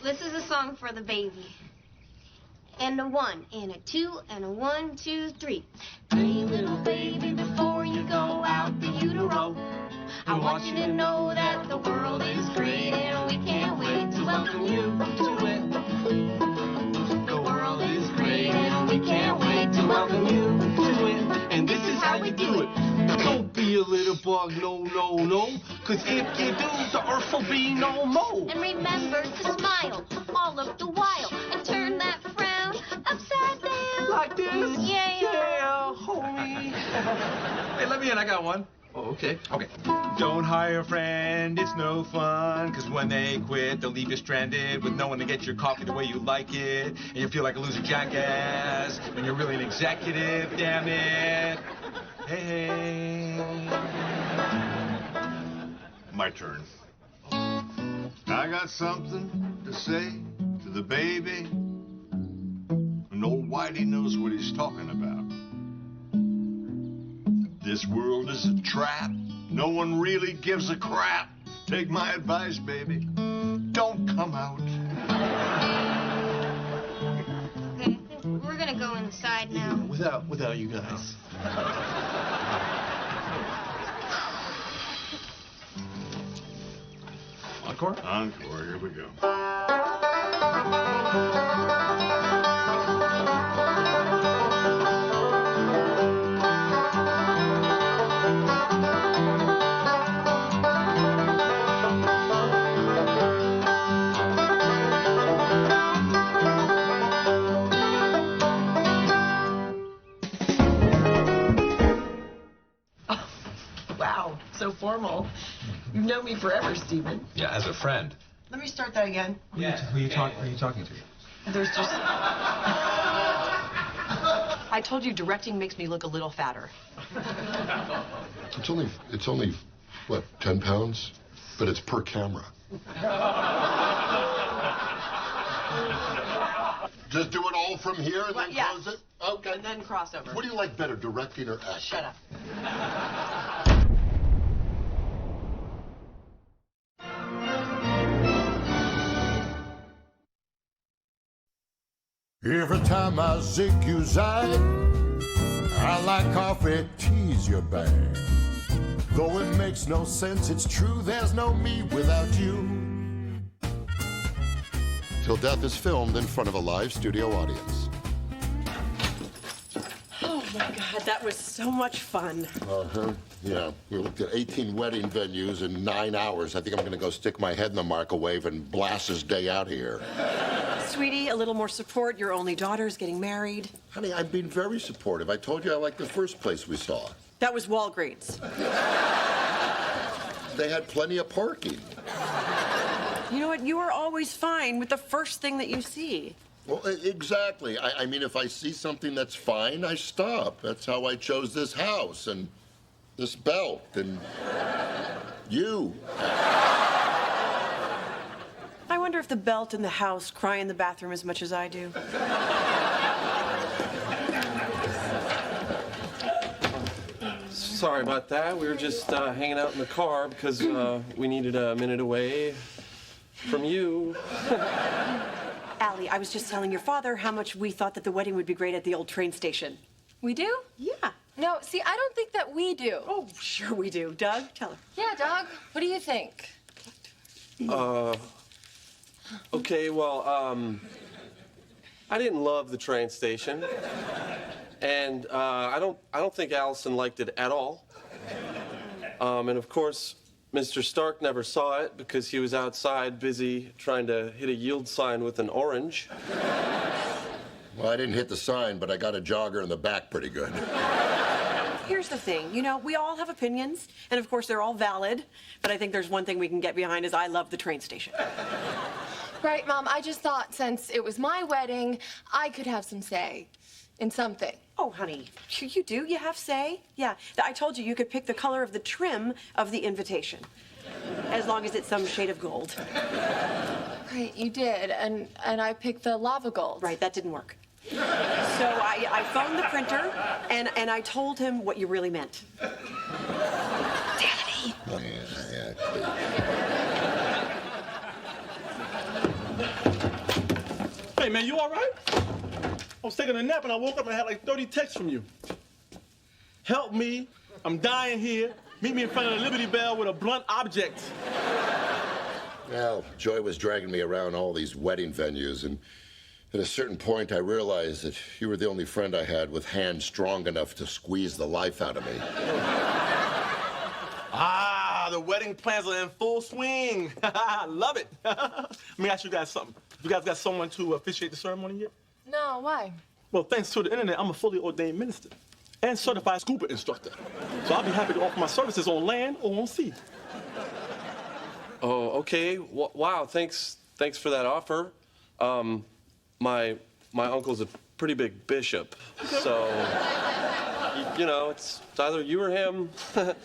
This is a song for the baby. And a 1, and a 2, and a 1, 2, 3. Hey, little baby, before you go out the utero, I want you to know that the world is great, and we can't wait to welcome you to it. The world is great, and we can't wait to welcome you to it. And this is how we do it. Don't be a little bug, no, no, no. Cause if you do, the earth will be no more. And remember to smile all of the while and turn that frown upside down. Like this? Yeah. Yeah, homie. Hey, let me in. I got one. Oh, okay. Okay. Don't hire a friend. It's no fun. Cause when they quit, they'll leave you stranded with no one to get your coffee the way you like it. And you feel like a loser jackass when you're really an executive. Damn it. Hey. My turn. I got something to say to the baby. and old Whitey knows what he's talking about. This world is a trap. No one really gives a crap. Take my advice, baby. Don't come out. Okay, we're gonna go inside now. Without you guys. Encore? Encore, here we go. Wow, so formal. You've known me forever, Stephen. Yeah, as a friend. Let me start that again. Yeah. Who are you talking to? There's just... I told you directing makes me look a little fatter. It's only, what, 10 pounds? But it's per camera. Just do it all from here and then yeah. close it? Okay. And then crossover. What do you like better, directing or acting? Shut up. Every time I zig you zag, I like coffee, tease your bag. Though it makes no sense, it's true, there's no me without you. Till Death is filmed in front of a live studio audience. Oh my God, that was so much fun. Uh-huh. Yeah, we looked at 18 wedding venues in 9 hours. I think I'm gonna go stick my head in the microwave and blast this day out here. Sweetie, a little more support. Your only daughter's getting married. Honey, I've been very supportive. I told you I liked the first place we saw. That was Walgreens. They had plenty of parking. You know what? You are always fine with the first thing that you see. Well, exactly. I mean, if I see something that's fine, I stop. That's how I chose this house and this belt and you. I wonder if the belt and the house cry in the bathroom as much as I do. Sorry about that. We were just hanging out in the car because we needed a minute away from you. Allie, I was just telling your father how much we thought that the wedding would be great at the old train station. We do? Yeah. No, see, I don't think that we do. Oh, sure we do. Doug, tell her. Yeah, Doug, what do you think? Okay, well, I didn't love the train station, and I don't think Allison liked it at all. And of course, Mr. Stark never saw it because he was outside busy trying to hit a yield sign with an orange. Well, I didn't hit the sign, but I got a jogger in the back pretty good. Here's the thing, you know, we all have opinions, and of course they're all valid, but I think there's one thing we can get behind is I love the train station. Right, Mom, I just thought since it was my wedding, I could have some say in something. Oh, honey, you do. You have say. Yeah, I told you you could pick the color of the trim of the invitation, as long as it's some shade of gold. Right, you did, and I picked the lava gold. Right, that didn't work. So I phoned the printer, and I told him what you really meant. Daddy. Hey, man, you all right? I was taking a nap and I woke up and I had like 30 texts from you. Help me. I'm dying here. Meet me in front of the Liberty Bell with a blunt object. Well, Joy was dragging me around all these wedding venues, and at a certain point I realized that you were the only friend I had with hands strong enough to squeeze the life out of me. Ah, the wedding plans are in full swing. I love it. Let me ask you guys something. You guys got someone to officiate the ceremony yet? No, why? Well, thanks to the internet, I'm a fully ordained minister and certified scuba instructor. So I'll be happy to offer my services on land or on sea. Oh, okay. Wow, thanks for that offer. My uncle's a pretty big bishop, so you know, it's either you or him. Well,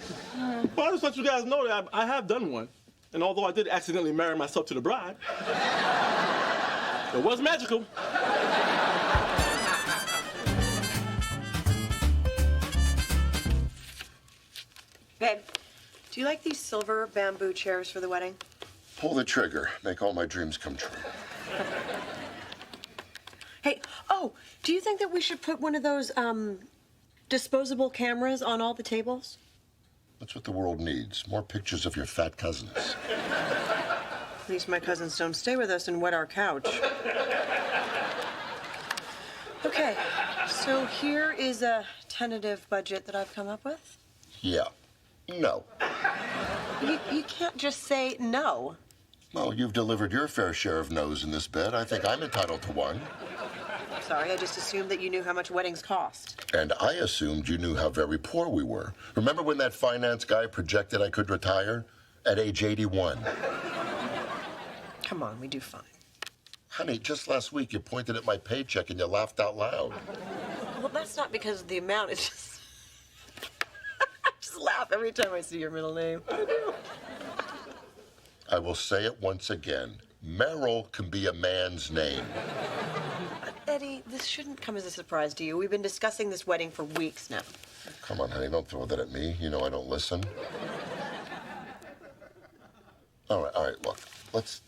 I just want you guys to know that I have done one, and although I did accidentally marry myself to the bride, it was magical. Babe, do you like these silver bamboo chairs for the wedding? Pull the trigger. Make all my dreams come true. Hey, oh, do you think that we should put one of those, disposable cameras on all the tables? That's what the world needs. More pictures of your fat cousins. At least my cousins don't stay with us and wet our couch. Okay, so here is a tentative budget that I've come up with. Yeah. No. You can't just say no. Well, you've delivered your fair share of no's in this bed. I think I'm entitled to one. Sorry, I just assumed that you knew how much weddings cost. And I assumed you knew how very poor we were. Remember when that finance guy projected I could retire at age 81? Come on, we do fine. Honey, just last week you pointed at my paycheck and you laughed out loud. Well, that's not because of the amount. It's just... I just laugh every time I see your middle name. I do. I will say it once again. Merrill can be a man's name. Eddie, this shouldn't come as a surprise to you. We've been discussing this wedding for weeks now. Come on, honey, don't throw that at me. You know I don't listen. All right, look. Let's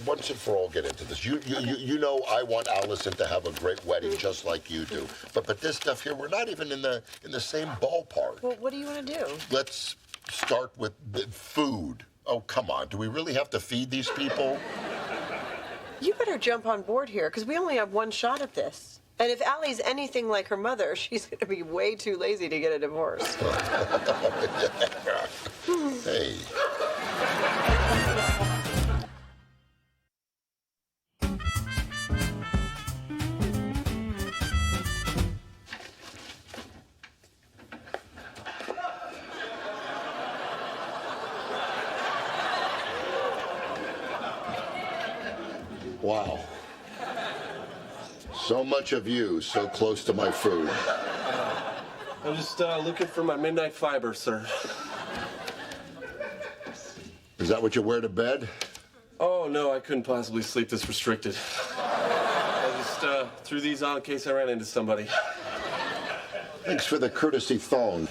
once and for all get into this. You know I want Allison to have a great wedding just like you do. But this stuff here, we're not even in the same ballpark. Well, what do you want to do? Let's start with the food. Oh, come on. Do we really have to feed these people? You better jump on board here, because we only have one shot at this. And if Allie's anything like her mother, she's going to be way too lazy to get a divorce. Hey. Wow. So much of you, so close to my food. I'm just looking for my midnight fiber, sir. Is that what you wear to bed? Oh, no, I couldn't possibly sleep this restricted. I just threw these on in case I ran into somebody. Thanks for the courtesy thong.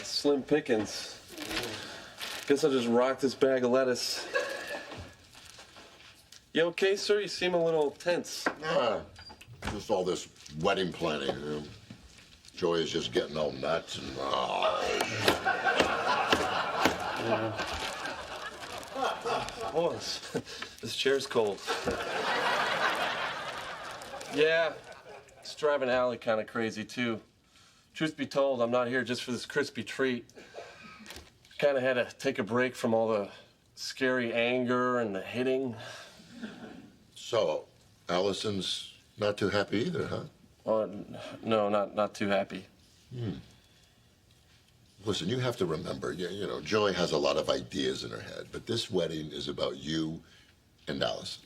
Slim pickings. Guess I'll just rock this bag of lettuce. You okay, sir? You seem a little tense. Just all this wedding planning. You know? Joy is just getting all nuts and... Oh, this chair's cold. Yeah, it's driving Allie kind of crazy, too. Truth be told, I'm not here just for this crispy treat. Kind of had to take a break from all the scary anger and the hitting. So, Allison's not too happy either, huh? No, not too happy. Listen, you have to remember, you know, Joy has a lot of ideas in her head, but this wedding is about you and Allison.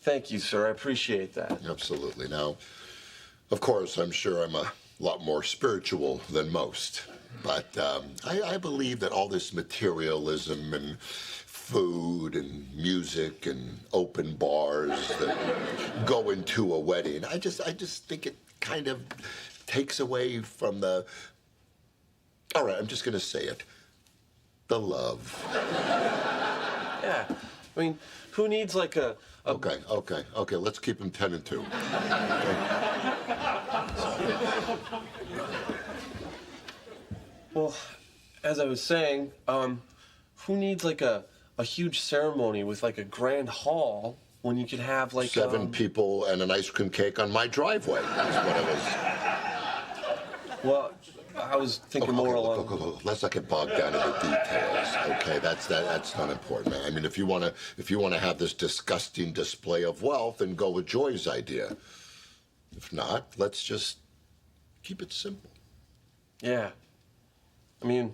Thank you, sir. I appreciate that. Absolutely. Now, of course, I'm sure I'm a lot more spiritual than most, but I believe that all this materialism and food and music and open bars that go into a wedding, I just think it kind of takes away from the... All right, I'm just going to say it. The love. Yeah. I mean, who needs like a... Okay. Let's keep them 10 and 2. Okay. Well, as I was saying, who needs like a huge ceremony with like a grand hall when you could have like 7 people and an ice cream cake on my driveway. That's what it was. Well, I was thinking more along... Look, let's not get bogged down in the details, okay? That's not important, man. I mean, if you want to have this disgusting display of wealth, then go with Joy's idea. If not, let's just keep it simple. Yeah. I mean,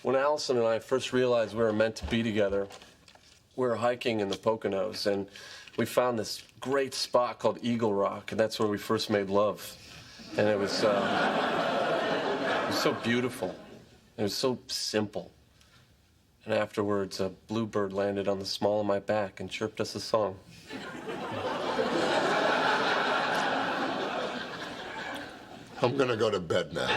when Allison and I first realized we were meant to be together, we were hiking in the Poconos, and we found this great spot called Eagle Rock, and that's where we first made love. And it was so beautiful. It was so simple. And afterwards, a bluebird landed on the small of my back and chirped us a song. I'm gonna go to bed now.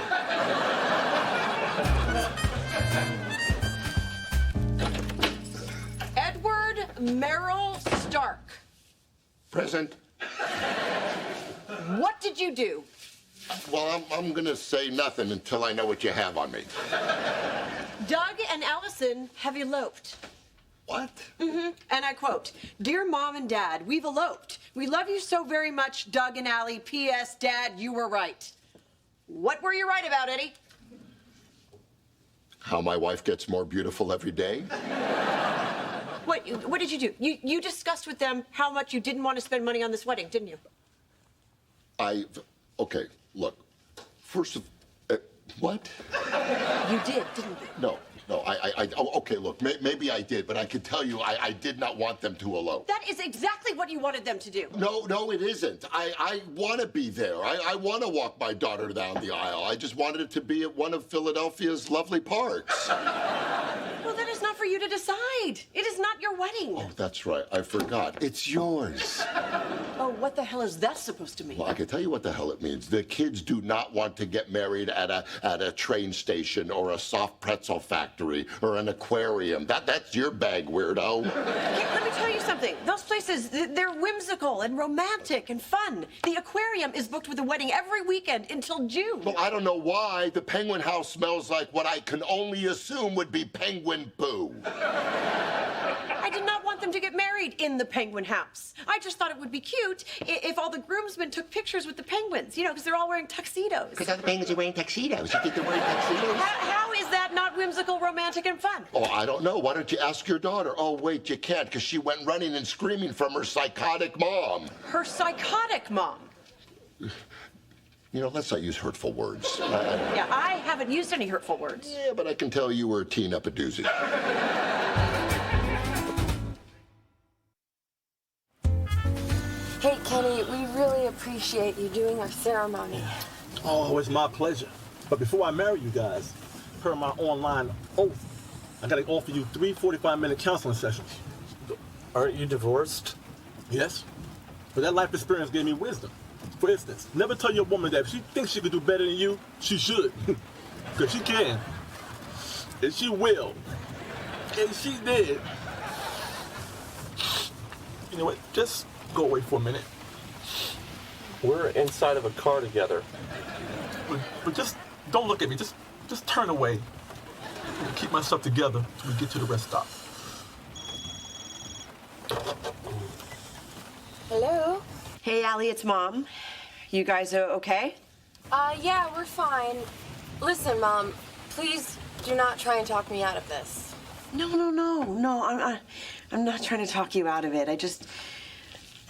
Edward Merrill Stark. Present. What did you do? Well, I'm gonna say nothing until I know what you have on me. Doug and Allison have eloped. What? Mm-hmm. And I quote, "Dear Mom and Dad, we've eloped. We love you so very much, Doug and Allie. P.S. Dad, you were right." What were you right about, Eddie? How my wife gets more beautiful every day? What did you do? You discussed with them how much you didn't want to spend money on this wedding, didn't you? Okay, look. First of... what? You did, didn't you? No, okay, look, maybe I did, but I can tell you I did not want them to elope. That is exactly what you wanted them to do. No, it isn't. I want to be there. I want to walk my daughter down the aisle. I just wanted it to be at one of Philadelphia's lovely parks. Well, that is not for you to decide. It is not your wedding. Oh, that's right. I forgot. It's yours. Oh, what the hell is that supposed to mean? Well, I can tell you what the hell it means. The kids do not want to get married at a train station or a soft pretzel factory or an aquarium. That's your bag, weirdo. Hey, let me tell you something. Those places, they're whimsical and romantic and fun. The aquarium is booked with a wedding every weekend until June. Well, I don't know why. The Penguin House smells like what I can only assume would be penguin poo. I did not want them to get married in the Penguin House. I just thought it would be cute if all the groomsmen took pictures with the penguins, because they're all wearing tuxedos. Because all the penguins are wearing tuxedos. You think they're wearing tuxedos? How is that not whimsical, romantic, and fun? Oh, I don't know. Why don't you ask your daughter? Oh, wait, you can't, because she went running and screaming from her psychotic mom. Her psychotic mom? Let's not use hurtful words. Yeah, I haven't used any hurtful words. Yeah, but I can tell you were a teen up a doozy. Hey, Kenny, we really appreciate you doing our ceremony. Oh, it's my pleasure. But before I marry you guys, per my online oath, I gotta offer you 3 45-minute counseling sessions. Aren't you divorced? Yes. But that life experience gave me wisdom. For instance, never tell your woman that if she thinks she could do better than you, she should. Because she can. And she will. And she did. You know what? Just go away for a minute. We're inside of a car together. But just don't look at me. Just turn away. I'll keep myself together till we get to the rest stop. Hello? Hey, Allie, it's Mom. You guys are okay? Yeah, we're fine. Listen, Mom, please do not try and talk me out of this. No, I'm not trying to talk you out of it.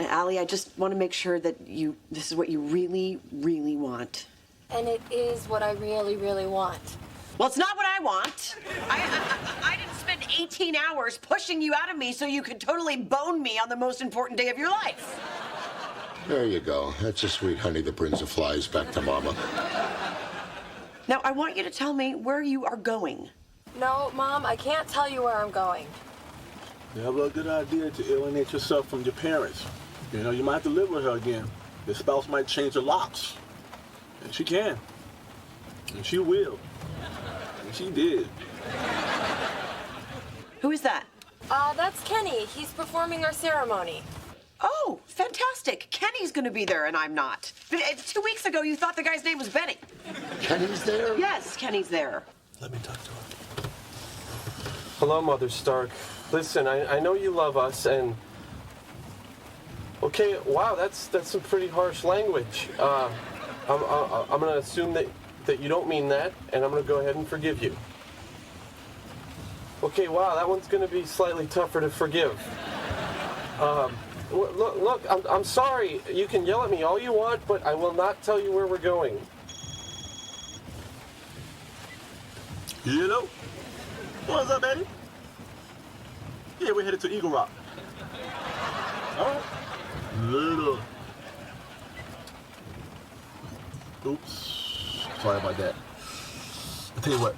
Allie, I just want to make sure that this is what you really, really want. And it is what I really, really want. Well, it's not what I want. I didn't spend 18 hours pushing you out of me so you could totally bone me on the most important day of your life. There you go. That's a sweet honey that brings the flies back to Mama. Now, I want you to tell me where you are going. No, Mom, I can't tell you where I'm going. Never a good idea to alienate yourself from your parents. You might have to live with her again. Your spouse might change her locks. And she can. And she will. And she did. Who is that? That's Kenny. He's performing our ceremony. Oh, fantastic. Kenny's going to be there and I'm not. But 2 weeks ago, you thought the guy's name was Benny. Kenny's there? Yes, Kenny's there. Let me talk to her. Hello, Mother Stark. Listen, I know you love us, and... Okay, wow, that's some pretty harsh language. I'm going to assume that you don't mean that, and I'm going to go ahead and forgive you. Okay, wow, that one's going to be slightly tougher to forgive. Look, I'm sorry. You can yell at me all you want, but I will not tell you where we're going. Hello? What's up, baby? Yeah, we're headed to Eagle Rock. All right. Little. Oops. Sorry about that. I'll tell you what.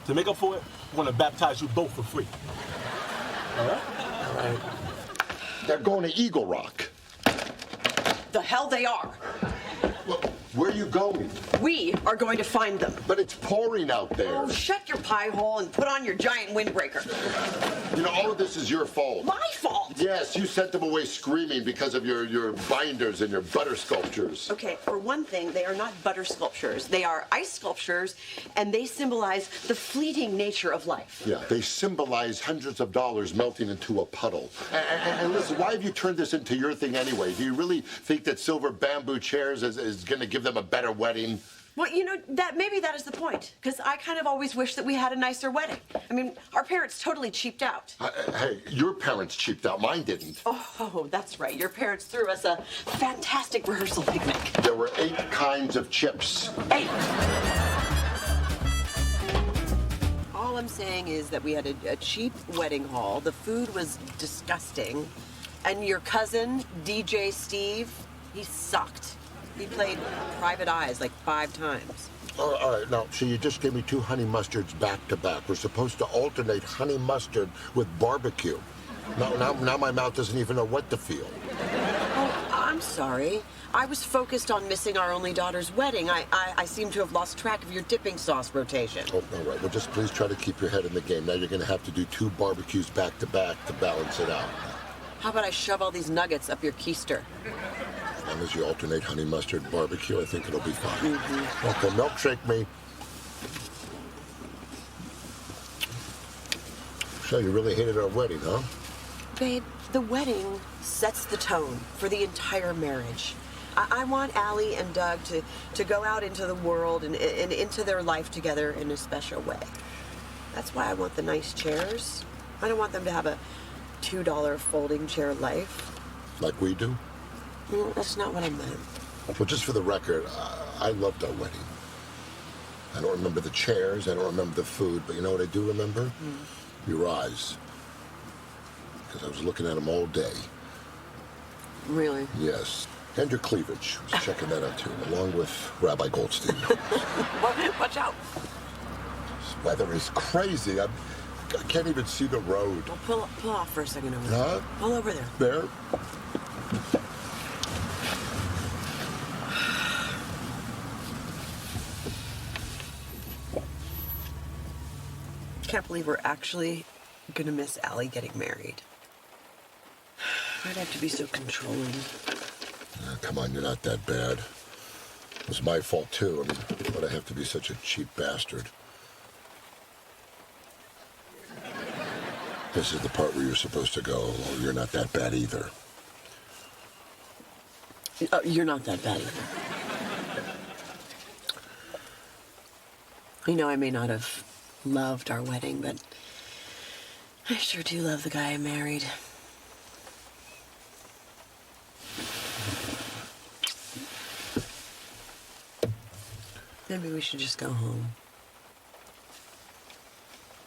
To make up for it, I'm going to baptize you both for free. All right? All right. They're going to Eagle Rock. The hell they are. Well, Where are you going? We are going to find them. But it's pouring out there. Oh, shut your pie hole and put on your giant windbreaker. You know, all of this is your fault. My fault? Yes, you sent them away screaming because of your binders and your butter sculptures. Okay, for one thing, they are not butter sculptures. They are ice sculptures, and they symbolize the fleeting nature of life. Yeah, they symbolize hundreds of dollars melting into a puddle. And listen, why have you turned this into your thing anyway? Do you really think that silver bamboo chairs is going to give them a better wedding? Well, you know, maybe that is the point, because I kind of always wish that we had a nicer wedding. I mean, our parents totally cheaped out. Hey, your parents cheaped out. Mine didn't. Oh, that's right. Your parents threw us a fantastic rehearsal picnic. There were 8 kinds of chips. 8! All I'm saying is that we had a cheap wedding hall. The food was disgusting. And your cousin, DJ Steve, he sucked. He played Private Eyes like 5 times. All right, now, so you just gave me 2 honey mustards back to back. We're supposed to alternate honey mustard with barbecue. Now my mouth doesn't even know what to feel. Oh, I'm sorry. I was focused on missing our only daughter's wedding. I seem to have lost track of your dipping sauce rotation. Oh, all right. Well, just please try to keep your head in the game. Now you're going to have to do 2 barbecues back to back to balance it out. How about I shove all these nuggets up your keister? As long as you alternate honey mustard barbecue, I think it'll be fine. Mm-hmm. Okay, milkshake me. So you really hated our wedding, huh? Babe, the wedding sets the tone for the entire marriage. I want Allie and Doug to go out into the world and into their life together in a special way. That's why I want the nice chairs. I don't want them to have a $2 folding chair life. Like we do? No, that's not what I meant. Well, just for the record, I loved our wedding. I don't remember the chairs, I don't remember the food, but you know what I do remember? Your eyes. Because I was looking at them all day. Really? Yes. And your cleavage. I was checking that out too, along with Rabbi Goldstein. Watch out. This weather is crazy. I can't even see the road. Well, pull off for a second over there. Huh? Pull over there. There? I can't believe we're actually gonna miss Allie getting married. I'd have to be so controlling. Come on, you're not that bad. It was my fault, too. I mean, why'd I have to be such a cheap bastard? This is the part where you're supposed to go, oh, you're not that bad either. You're not that bad either. You know, I may not have loved our wedding, but I sure do love the guy I married. Maybe we should just go home.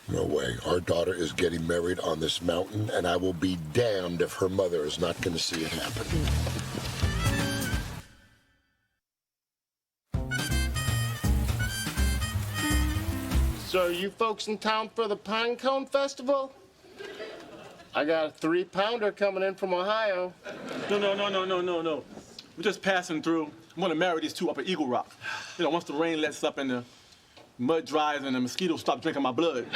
No way. Our daughter is getting married on this mountain, and I will be damned if her mother is not going to see it happen. So are you folks in town for the Pinecone Festival? I got a 3-pounder coming in from Ohio. No. We're just passing through. I'm gonna marry these 2 up at Eagle Rock. You know, once the rain lets up and the mud dries and the mosquitoes stop drinking my blood.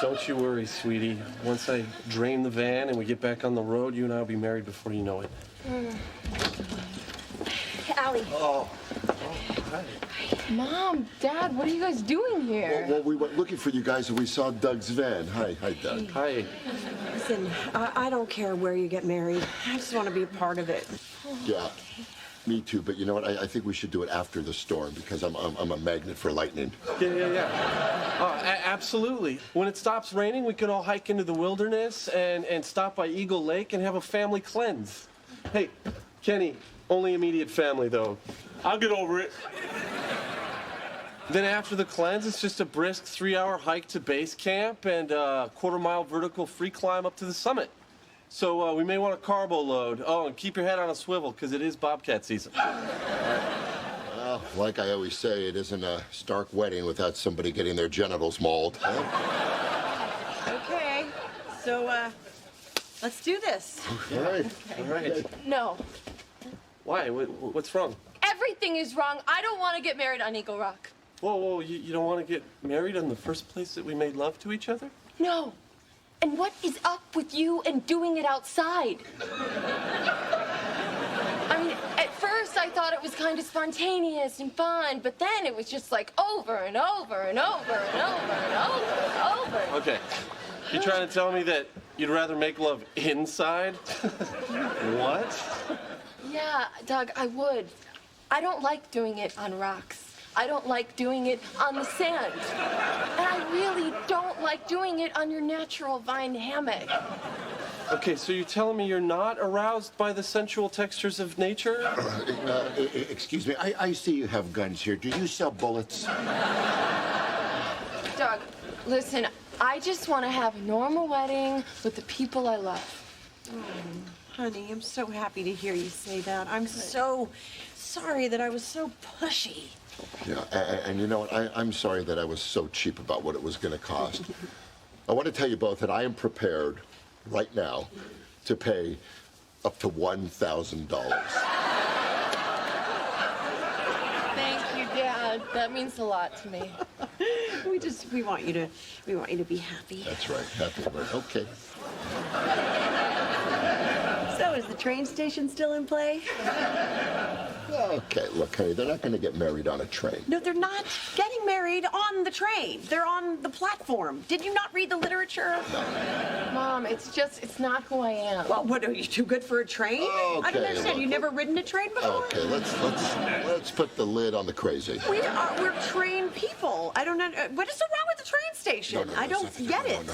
Don't you worry, sweetie. Once I drain the van and we get back on the road, you and I will be married before you know it. Allie. Oh, hi. Mom, Dad, what are you guys doing here? Well, we went looking for you guys and we saw Doug's van. Hi, Doug. Hi. Listen, I don't care where you get married. I just want to be a part of it. Yeah, me too. But you know what? I think we should do it after the storm because I'm a magnet for lightning. Yeah. Absolutely. When it stops raining, we can all hike into the wilderness and stop by Eagle Lake and have a family cleanse. Hey, Kenny, only immediate family, though. I'll get over it. Then after the cleanse, it's just a brisk 3-hour hike to base camp and a 1/4-mile vertical free climb up to the summit. So we may want a carbo load. Oh, and keep your head on a swivel, because it is bobcat season. Well, like I always say, it isn't a Stark wedding without somebody getting their genitals mauled. Okay, so let's do this. All right. All right. No. Why? What's wrong? everything is wrong. I don't want to get married on Eagle Rock. Whoa, you don't want to get married in the first place that we made love to each other? No. And what is up with you and doing it outside? I mean, at first I thought it was kind of spontaneous and fun, but then it was just like over and over and over and over and over and over. Okay. You trying to tell me that you'd rather make love inside? What? Yeah, Doug, I would. I don't like doing it on rocks. I don't like doing it on the sand. And I really don't like doing it on your natural vine hammock. Okay, so you're telling me you're not aroused by the sensual textures of nature? Excuse me, I see you have guns here. Do you sell bullets? Doug, listen, I just want to have a normal wedding with the people I love. Honey, I'm so happy to hear you say that. I'm so sorry that I was so pushy. Yeah, and you know what? I'm sorry that I was so cheap about what it was going to cost. I want to tell you both that I am prepared right now to pay up to $1,000. Thank you, Dad. That means a lot to me. We want you to be happy. That's right, happy. Right. Okay. So is the train station still in play? Okay, look, honey, they're not going to get married on a train. No, they're not getting married on the train. They're on the platform. Did you not read the literature? Mom, it's not who I am. Well, what, are you too good for a train? I don't Okay, understand. look. You never ridden a train before? Okay, let's put the lid on the crazy. We're trained people. I don't know. What is so wrong with the train station? I don't get it.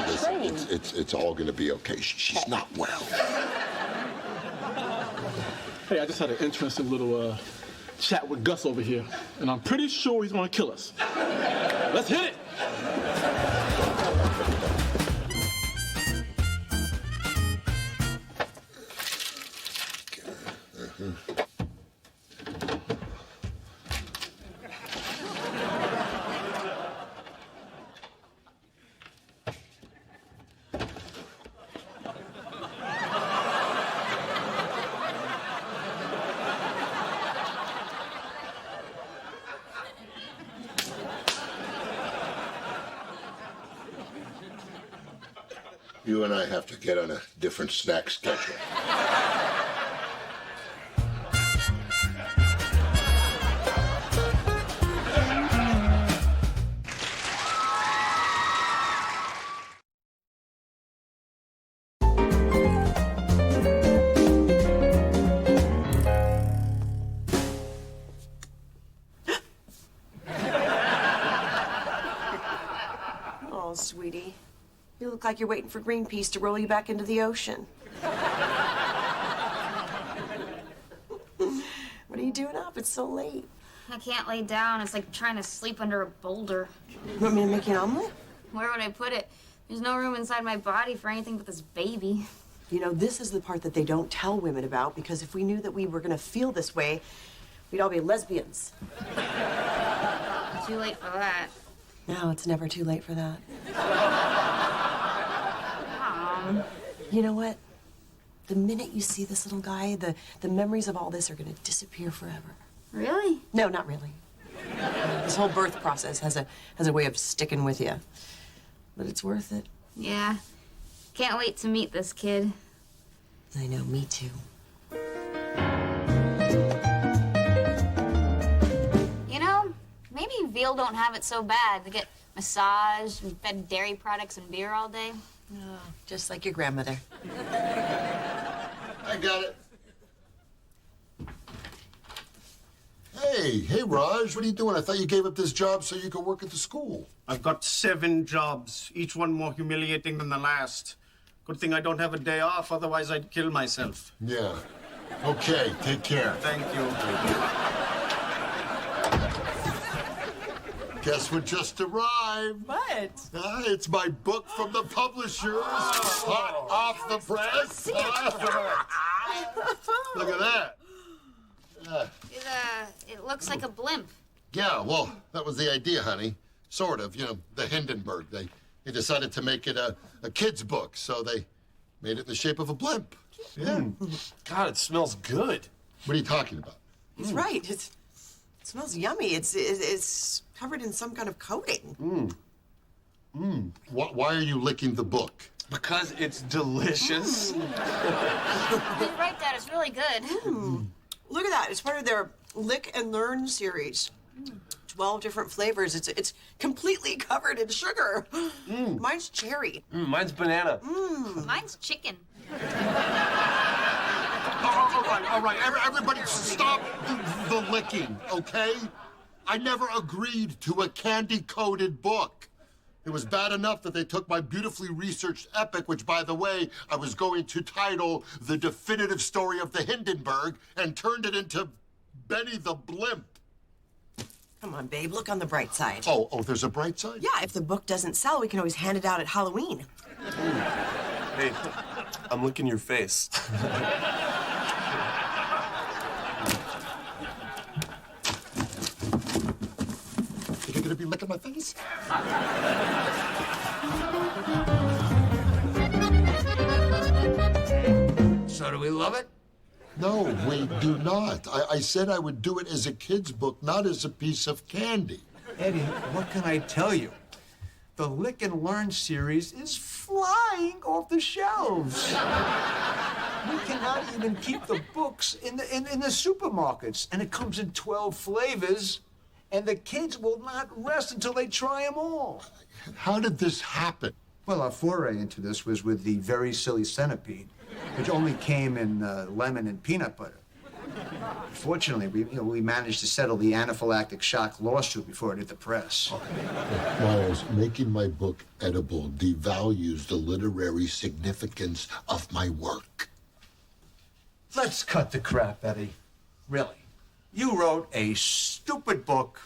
Listen, it's all going to be okay. She's not well. Hey, I just had an interesting little chat with Gus over here, and I'm pretty sure he's gonna kill us. Let's hit it! You and I have to get on a different snack schedule. Oh, sweetie. You look like you're waiting for Greenpeace to roll you back into the ocean. What are you doing up? It's so late. I can't lay down. It's like trying to sleep under a boulder. You want me to make you an omelet? Where would I put it? There's no room inside my body for anything but this baby. You know, this is the part that they don't tell women about, because if we knew that we were going to feel this way, we'd all be lesbians. Too late for that. No, it's never too late for that. You know what? The minute you see this little guy, the memories of all this are going to disappear forever. Really? No, not really. This whole birth process has a way of sticking with you. But it's worth it. Yeah. Can't wait to meet this kid. I know, me too. You know, maybe Veal don't have it so bad. They get massaged and fed dairy products and beer all day. Oh, just like your grandmother. I got it. Hey, Raj, what are you doing? I thought you gave up this job so you could work at the school. I've got 7 jobs, each one more humiliating than the last. Good thing I don't have a day off, otherwise I'd kill myself. Yeah. Okay, take care. Thank you. Guess what just arrived? What? It's my book from the publishers. Hot off the press. Look at that. It looks like a blimp. Yeah, well, that was the idea, honey. Sort of, you know, the Hindenburg. They decided to make it a kid's book, so they made it in the shape of a blimp. Yeah. God, it smells good. What are you talking about? He's right. It smells yummy. It's covered in some kind of coating. Why are you licking the book? Because it's delicious. You're right, Dad. It's really good. Look at that. It's part of their Lick and Learn series. 12 different flavors. It's completely covered in sugar. Mine's cherry. Mine's banana. Mine's chicken. All right. Everybody stop the licking, okay? I never agreed to a candy-coated book. It was bad enough that they took my beautifully researched epic, which, by the way, I was going to title The Definitive Story of the Hindenburg, and turned it into Benny the Blimp. Come on, babe. Look on the bright side. Oh, there's a bright side? Yeah, if the book doesn't sell, we can always hand it out at Halloween. Hey, I'm licking your face. You're gonna be licking my face? So do we love it? No, we do not. I said I would do it as a kid's book, not as a piece of candy. Eddie, what can I tell you? The Lick and Learn series is flying off the shelves. We cannot even keep the books in the supermarkets, and it comes in 12 flavors, and the kids will not rest until they try them all. How did this happen? Well, our foray into this was with the Very Silly Centipede, which only came in lemon and peanut butter. Fortunately, we managed to settle the anaphylactic shock lawsuit before it hit the press. Miles, making my book edible devalues the literary significance of my work. Let's cut the crap, Eddie. Really. You wrote a stupid book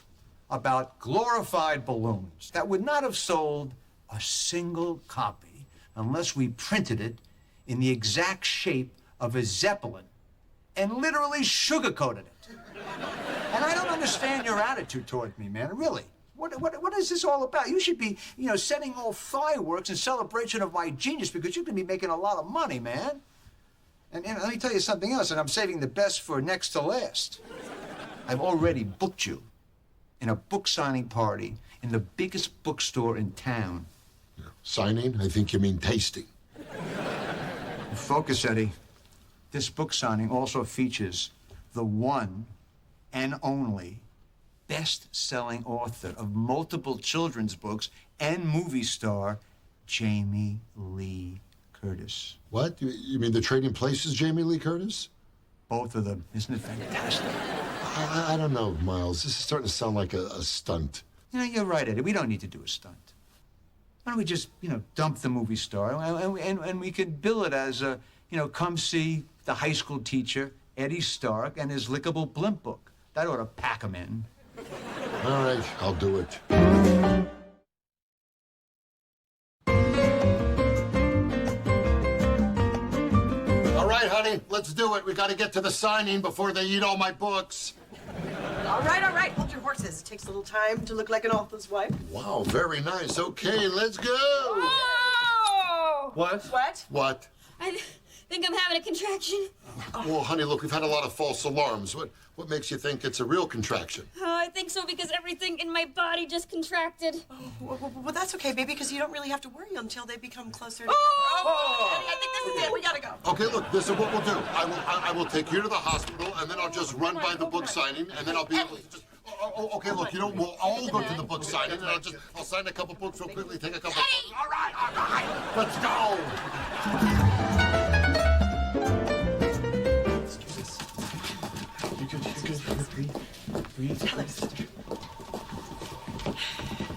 about glorified balloons that would not have sold a single copy unless we printed it in the exact shape of a Zeppelin and literally sugarcoated it. And I don't understand your attitude toward me, man, really. What is this all about? You should be, setting off fireworks in celebration of my genius because you can be making a lot of money, man. And let me tell you something else, and I'm saving the best for next to last. I've already booked you in a book signing party in the biggest bookstore in town. Signing? I think you mean tasting. Focus, Eddie. This book signing also features the one and only best-selling author of multiple children's books and movie star, Jamie Lee Curtis. What? You mean the Trading Places Jamie Lee Curtis? Both of them. Isn't it fantastic? I don't know, Miles. This is starting to sound like a stunt. You're right, Eddie. We don't need to do a stunt. Why don't we just, dump the movie star and we can bill it as a, come see the high school teacher, Eddie Stark, and his lickable blimp book. That ought to pack him in. All right, I'll do it. All right, honey, let's do it. We got to get to the signing before they eat all my books. All right. Hold your horses. It takes a little time to look like an author's wife. Wow, very nice. Okay, let's go. Oh! What? I think I'm having a contraction. Well, honey, look, we've had a lot of false alarms. What makes you think it's a real contraction? I think so because everything in my body just contracted. Well, that's okay, baby, because you don't really have to worry until they become closer together. Oh! I think this is it. We gotta go. Okay, look, this is what we'll do. I will take you to the hospital, and then I'll just run by the book signing, and then I'll be able to just... okay, look, we'll all go to the book signing, and I'll sign a couple books real quickly, take a couple... Hey! All right. Let's go. Breathe.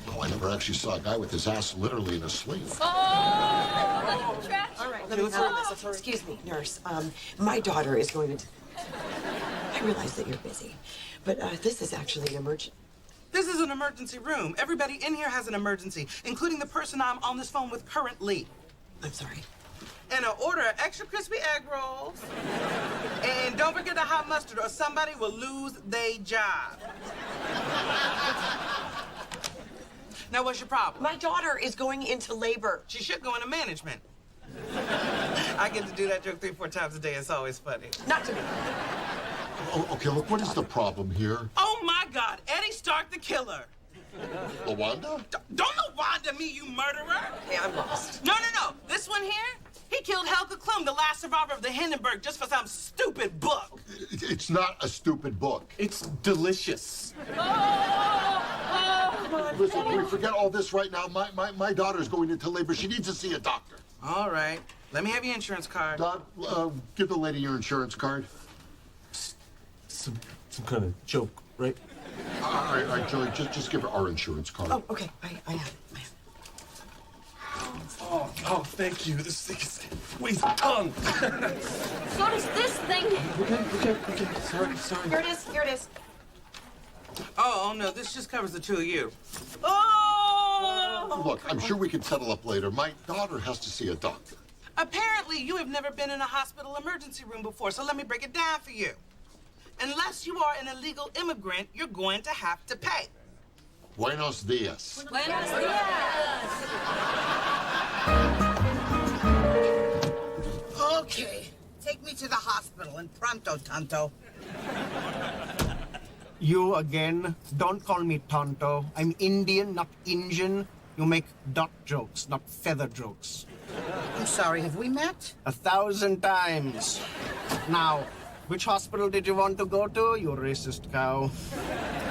Oh, I never actually saw a guy with his ass literally in a sleeve. Oh, the contraction. All right, let me handle this. Excuse me, nurse. My daughter is going to... I realize that you're busy, but this is actually an emergency. This is an emergency room. Everybody in here has an emergency, including the person I'm on this phone with currently. I'm sorry. And an order of extra crispy egg rolls. And don't forget the hot mustard or somebody will lose their job. Now, what's your problem? My daughter is going into labor. She should go into management. I get to do that joke 3-4 times a day. It's always funny. Not to me. Oh, okay, look, what is the problem here? Oh, my God. Eddie Stark, the killer. LaWanda? Don't LaWanda me, you murderer. Hey, I'm lost. No. This one here, he killed Helga Klum, the last survivor of the Hindenburg, just for some stupid book. It's not a stupid book. It's delicious. Listen, we forget all this right now. My daughter's going into labor. She needs to see a doctor. All right. Let me have your insurance card. Doc, give the lady your insurance card. Some kind of joke, right? All right, Joey, just give her our insurance card. Oh, okay. I have it. Oh, thank you. This thing is weighs a ton. So does this thing. Okay. Sorry. Here it is. Oh, no, this just covers the two of you. Oh! Look, I'm sure we can settle up later. My daughter has to see a doctor. Apparently, you have never been in a hospital emergency room before, so let me break it down for you. Unless you are an illegal immigrant, you're going to have to pay. Buenos dias. Buenos dias. Okay, take me to the hospital and pronto, Tonto. You again? Don't call me Tonto. I'm Indian, not Injun. You make dot jokes, not feather jokes. I'm sorry, have we met? 1,000 times. Now, which hospital did you want to go to, you racist cow?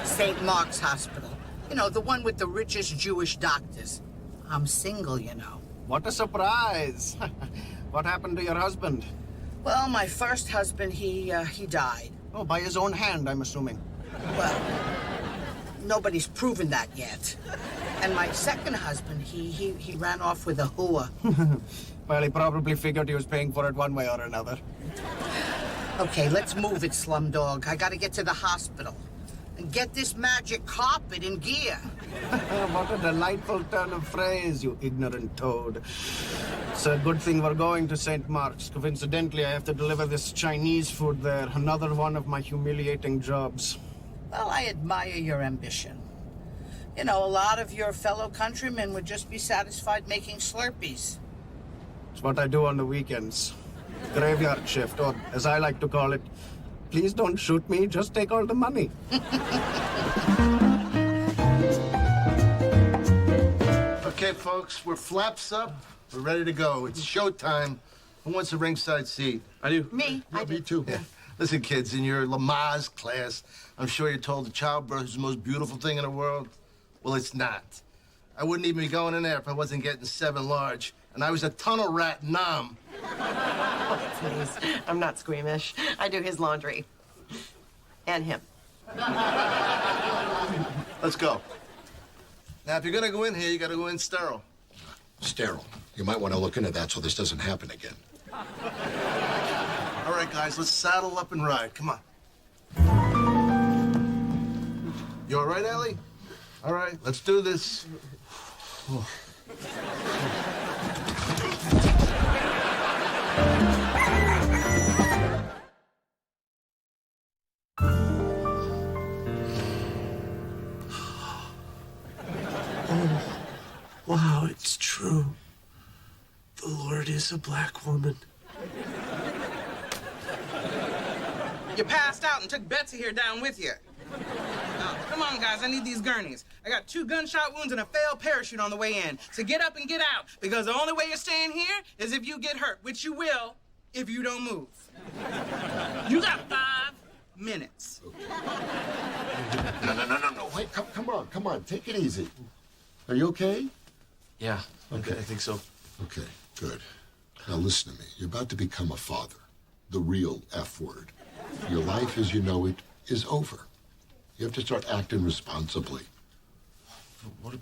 St. Mark's Hospital. You know, the one with the richest Jewish doctors. I'm single, you know. What a surprise. What happened to your husband? Well, my first husband, he died. Oh, by his own hand, I'm assuming. Well, nobody's proven that yet. And my second husband, he ran off with a hua. Well, he probably figured he was paying for it one way or another. Okay, let's move it, Slumdog. I gotta get to the hospital. And get this magic carpet in gear. What a delightful turn of phrase, you ignorant toad. It's a good thing we're going to St. Mark's. Coincidentally, I have to deliver this Chinese food there. Another one of my humiliating jobs. Well, I admire your ambition. You know, a lot of your fellow countrymen would just be satisfied making Slurpees. It's what I do on the weekends. Graveyard shift, or as I like to call it, please don't shoot me, just take all the money. Okay, folks, we're flaps up. We're ready to go. It's showtime. Who wants a ringside seat? I do. Me. Yeah, me too. Yeah. Listen, kids, in your Lamaze class, I'm sure you're told that childbirth is the most beautiful thing in the world. Well, it's not. I wouldn't even be going in there if I wasn't getting 7 large. And I was a tunnel rat nom. Oh, please. I'm not squeamish. I do his laundry. And him. Let's go. Now, if you're gonna go in here, you gotta go in sterile. Sterile. You might want to look into that so this doesn't happen again. All right, guys, let's saddle up and ride. Come on. You all right, Ellie? All right, let's do this. Wow, it's true. The Lord is a black woman. You passed out and took Betsy here down with you. Now, come on, guys, I need these gurneys. I got 2 gunshot wounds and a failed parachute on the way in. So get up and get out, because the only way you're staying here is if you get hurt, which you will if you don't move. You got 5 minutes. No. Wait, come on. Take it easy. Are you okay? Yeah, Okay. I think so. Okay, good. Now listen to me. You're about to become a father. The real F word. Your life as you know it is over. You have to start acting responsibly. What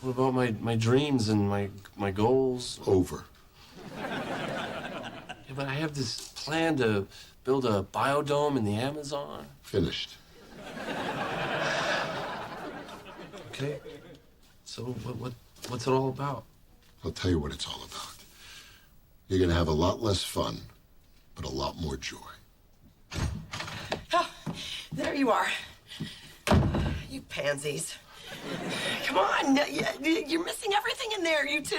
about my dreams and my goals? Over. Yeah, but I have this plan to build a biodome in the Amazon. Finished. Okay. So what's it all about? I'll tell you what it's all about. You're going to have a lot less fun, but a lot more joy. Oh, there you are. You pansies. Come on, you're missing everything in there, you two.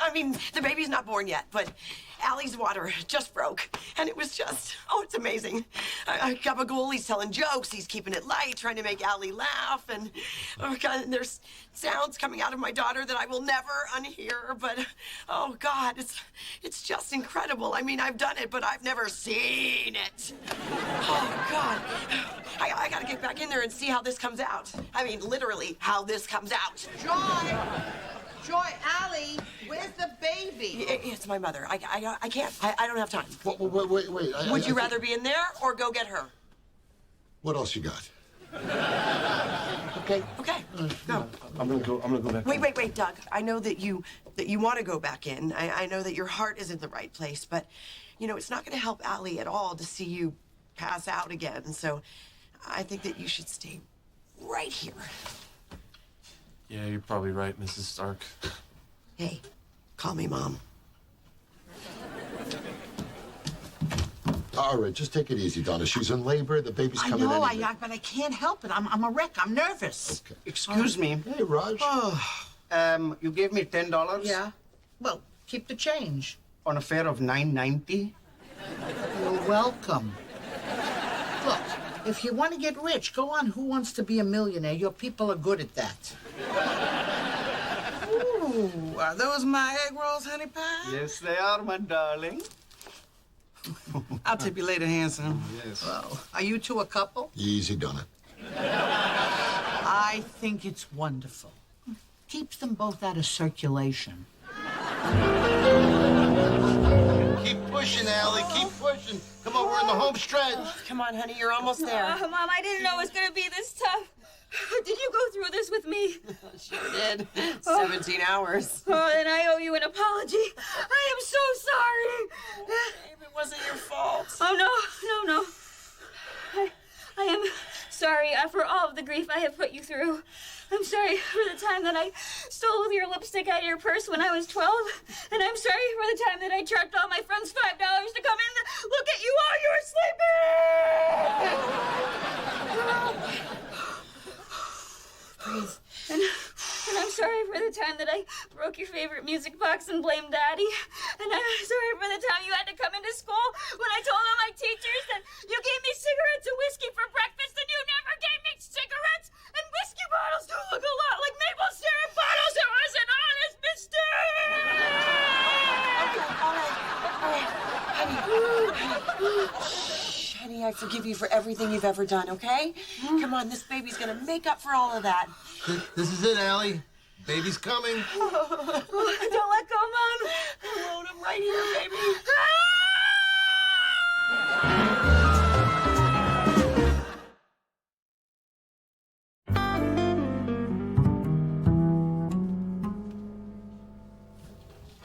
I mean, the baby's not born yet, but Allie's water just broke, and it was just, it's amazing. Gabagoolie's telling jokes, he's keeping it light, trying to make Allie laugh, and oh God, and there's sounds coming out of my daughter that I will never unhear, but oh God, it's just incredible. I mean, I've done it, but I've never seen it. Oh God, I gotta get back in there and see how this comes out. I mean, literally, how this comes out. Joy, Allie, where's the baby? It's my mother. I can't. I don't have time. Wait. Would you rather be in there or go get her? What else you got? Okay, go. I'm gonna go back. Wait, Doug. I know that you want to go back in. I know that your heart is in the right place, but you know it's not going to help Allie at all to see you pass out again. So I think that you should stay right here. Yeah, you're probably right, Mrs. Stark. Hey, call me Mom. All right, just take it easy, Donna. She's in labor. The baby's coming in. I know, but I can't help it. I'm a wreck. I'm nervous. Okay. Excuse me. Hey, Raj. You gave me $10? Yeah. Well, keep the change. On a fare of $9.90? You're welcome. Look, if you want to get rich, go on Who Wants to Be a Millionaire. Your people are good at that. Ooh, are those my egg rolls, honey pie? Yes, they are, my darling. I'll tip you later, handsome. Yes. Well, are you two a couple? Easy, Donna. I think it's wonderful. Keeps them both out of circulation. Keep pushing, Allie. Keep pushing. Come on, we're in the home stretch. Come on, honey, you're almost there. Mom, I didn't know it was going to be this tough. Did you go through this with me? Sure did. 17 hours. Oh, and I owe you an apology. I am so sorry. Babe, it wasn't your fault. Oh, no. I am sorry for all of the grief I have put you through. I'm sorry for the time that I stole your lipstick out of your purse when I was 12. And I'm sorry for the time that I charged all my friends $5 to come in and look at you while you were sleeping. Breathe. And I'm sorry for the time that I broke your favorite music box and blamed Daddy. And I'm sorry for the time you had to come into school when I told all my teachers that you gave me cigarettes and whiskey for breakfast and you never gave me cigarettes and whiskey bottles do look a lot like maple syrup bottles. It was an honest mistake. Honey, I forgive you for everything you've ever done, okay? Come on, this baby's gonna make up for all of that. This is it, Allie. Baby's coming. Don't let go, Mom. I wrote him right here, baby.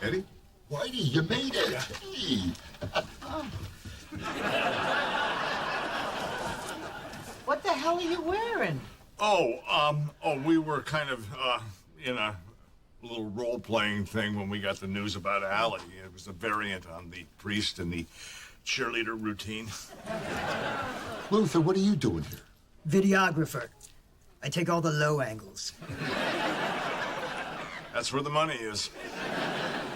Eddie? Whitey, you made it. Hey. What the hell are you wearing? We were kind of in a little role-playing thing when we got the news about Allie. It was a variant on the priest and the cheerleader routine. Luther, what are you doing here? Videographer. I take all the low angles. That's where the money is.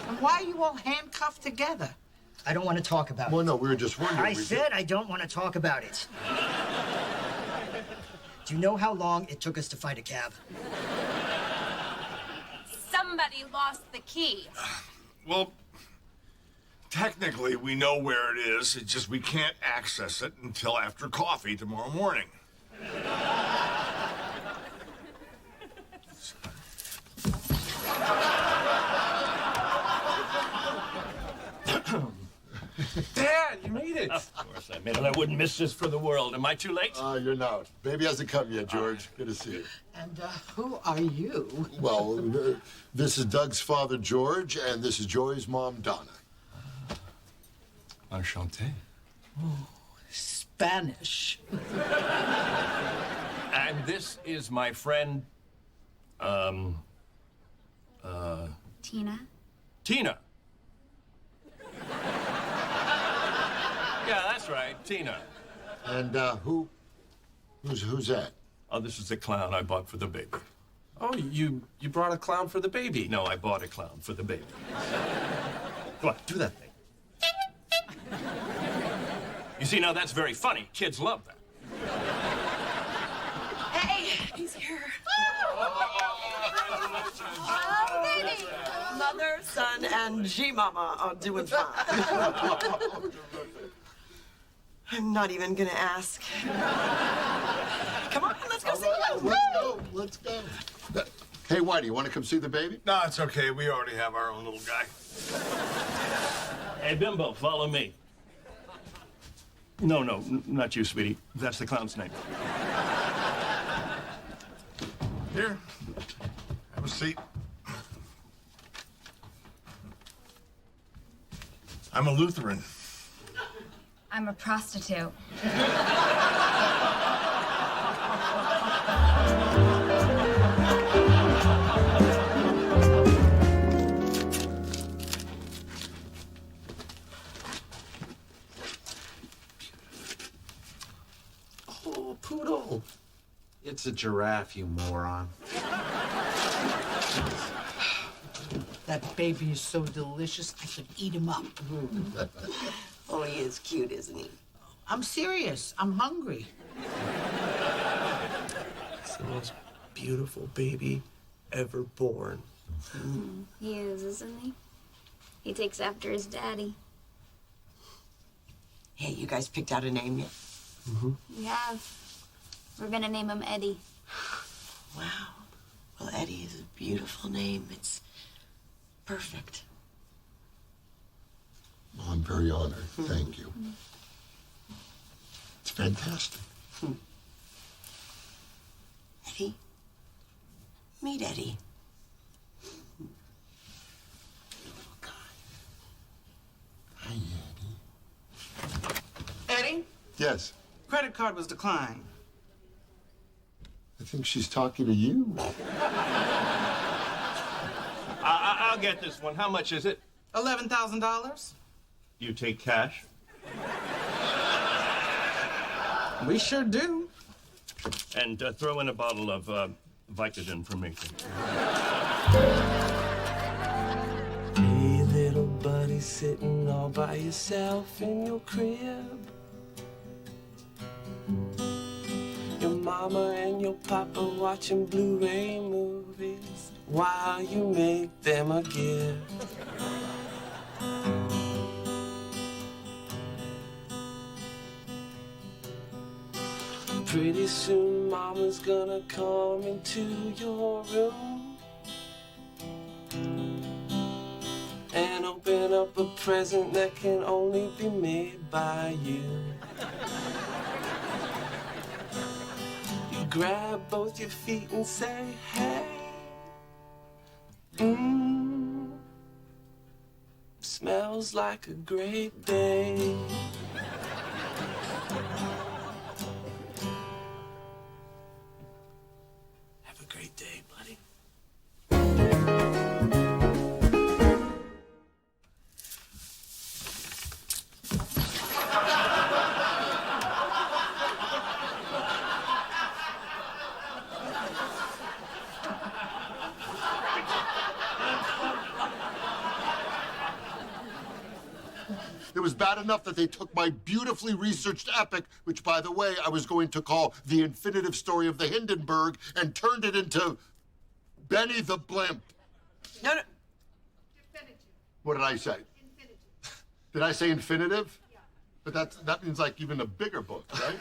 And why are you all handcuffed together? I don't want to talk about it. Well, no, we were just wondering. I said I don't want to talk about it. Do you know how long it took us to find a cab? Somebody lost the key. Well, technically, we know where it is. It's just we can't access it until after coffee tomorrow morning. Dad, you made it. Of course I made it. I wouldn't miss this for the world. Am I too late? You're not. Baby hasn't come yet, George. Good to see you. And who are you? Well, this is Doug's father, George, and this is Joy's mom, Donna. Enchanté. Oh, Spanish. And this is my friend, Tina? Tina. Yeah, that's right, Tina. And who's that? Oh, this is the clown I bought for the baby. Oh, you brought a clown for the baby? No, I bought a clown for the baby. Come on, do that thing. You see, now that's very funny. Kids love that. Hey, he's here. Mother, son, and G-Mama are doing fine. I'm not even gonna ask. Come on, let's go see him. Let's go. Hey, Whitey, you want to come see the baby? No, it's okay. We already have our own little guy. Hey, Bimbo, follow me. No, not you, sweetie. That's the clown's name. Here, have a seat. I'm a Lutheran. I'm a prostitute. Oh, poodle. It's a giraffe, you moron. That baby is so delicious, I could eat him up. Oh, he is cute, isn't he? I'm serious. I'm hungry. It's the most beautiful baby ever born. He is, isn't he? He takes after his daddy. Hey, you guys picked out a name yet? We have. We're gonna name him Eddie. Wow. Well, Eddie is a beautiful name. It's perfect. Well, I'm very honored. Thank you. It's fantastic. Eddie? Meet Eddie. Hi, Eddie, Yes, credit card was declined. I think she's talking to you. I'll get this one. How much is it? $11,000? You take cash? We sure do. And throw in a bottle of Vicodin for me. Hey, little buddy, sitting all by yourself in your crib. Your mama and your papa watching Blu-ray movies while you make them a gift. Pretty soon mama's gonna come into your room and open up a present that can only be made by you. You grab both your feet and say, hey, smells like a great day. Have a great day, buddy. It was bad enough that they took my beautifully researched epic, which, by the way, I was going to call The Infinitive Story of the Hindenburg, and turned it into Benny the Blimp. No. What did I say? Did I say infinitive? Yeah. But that means like even a bigger book, right?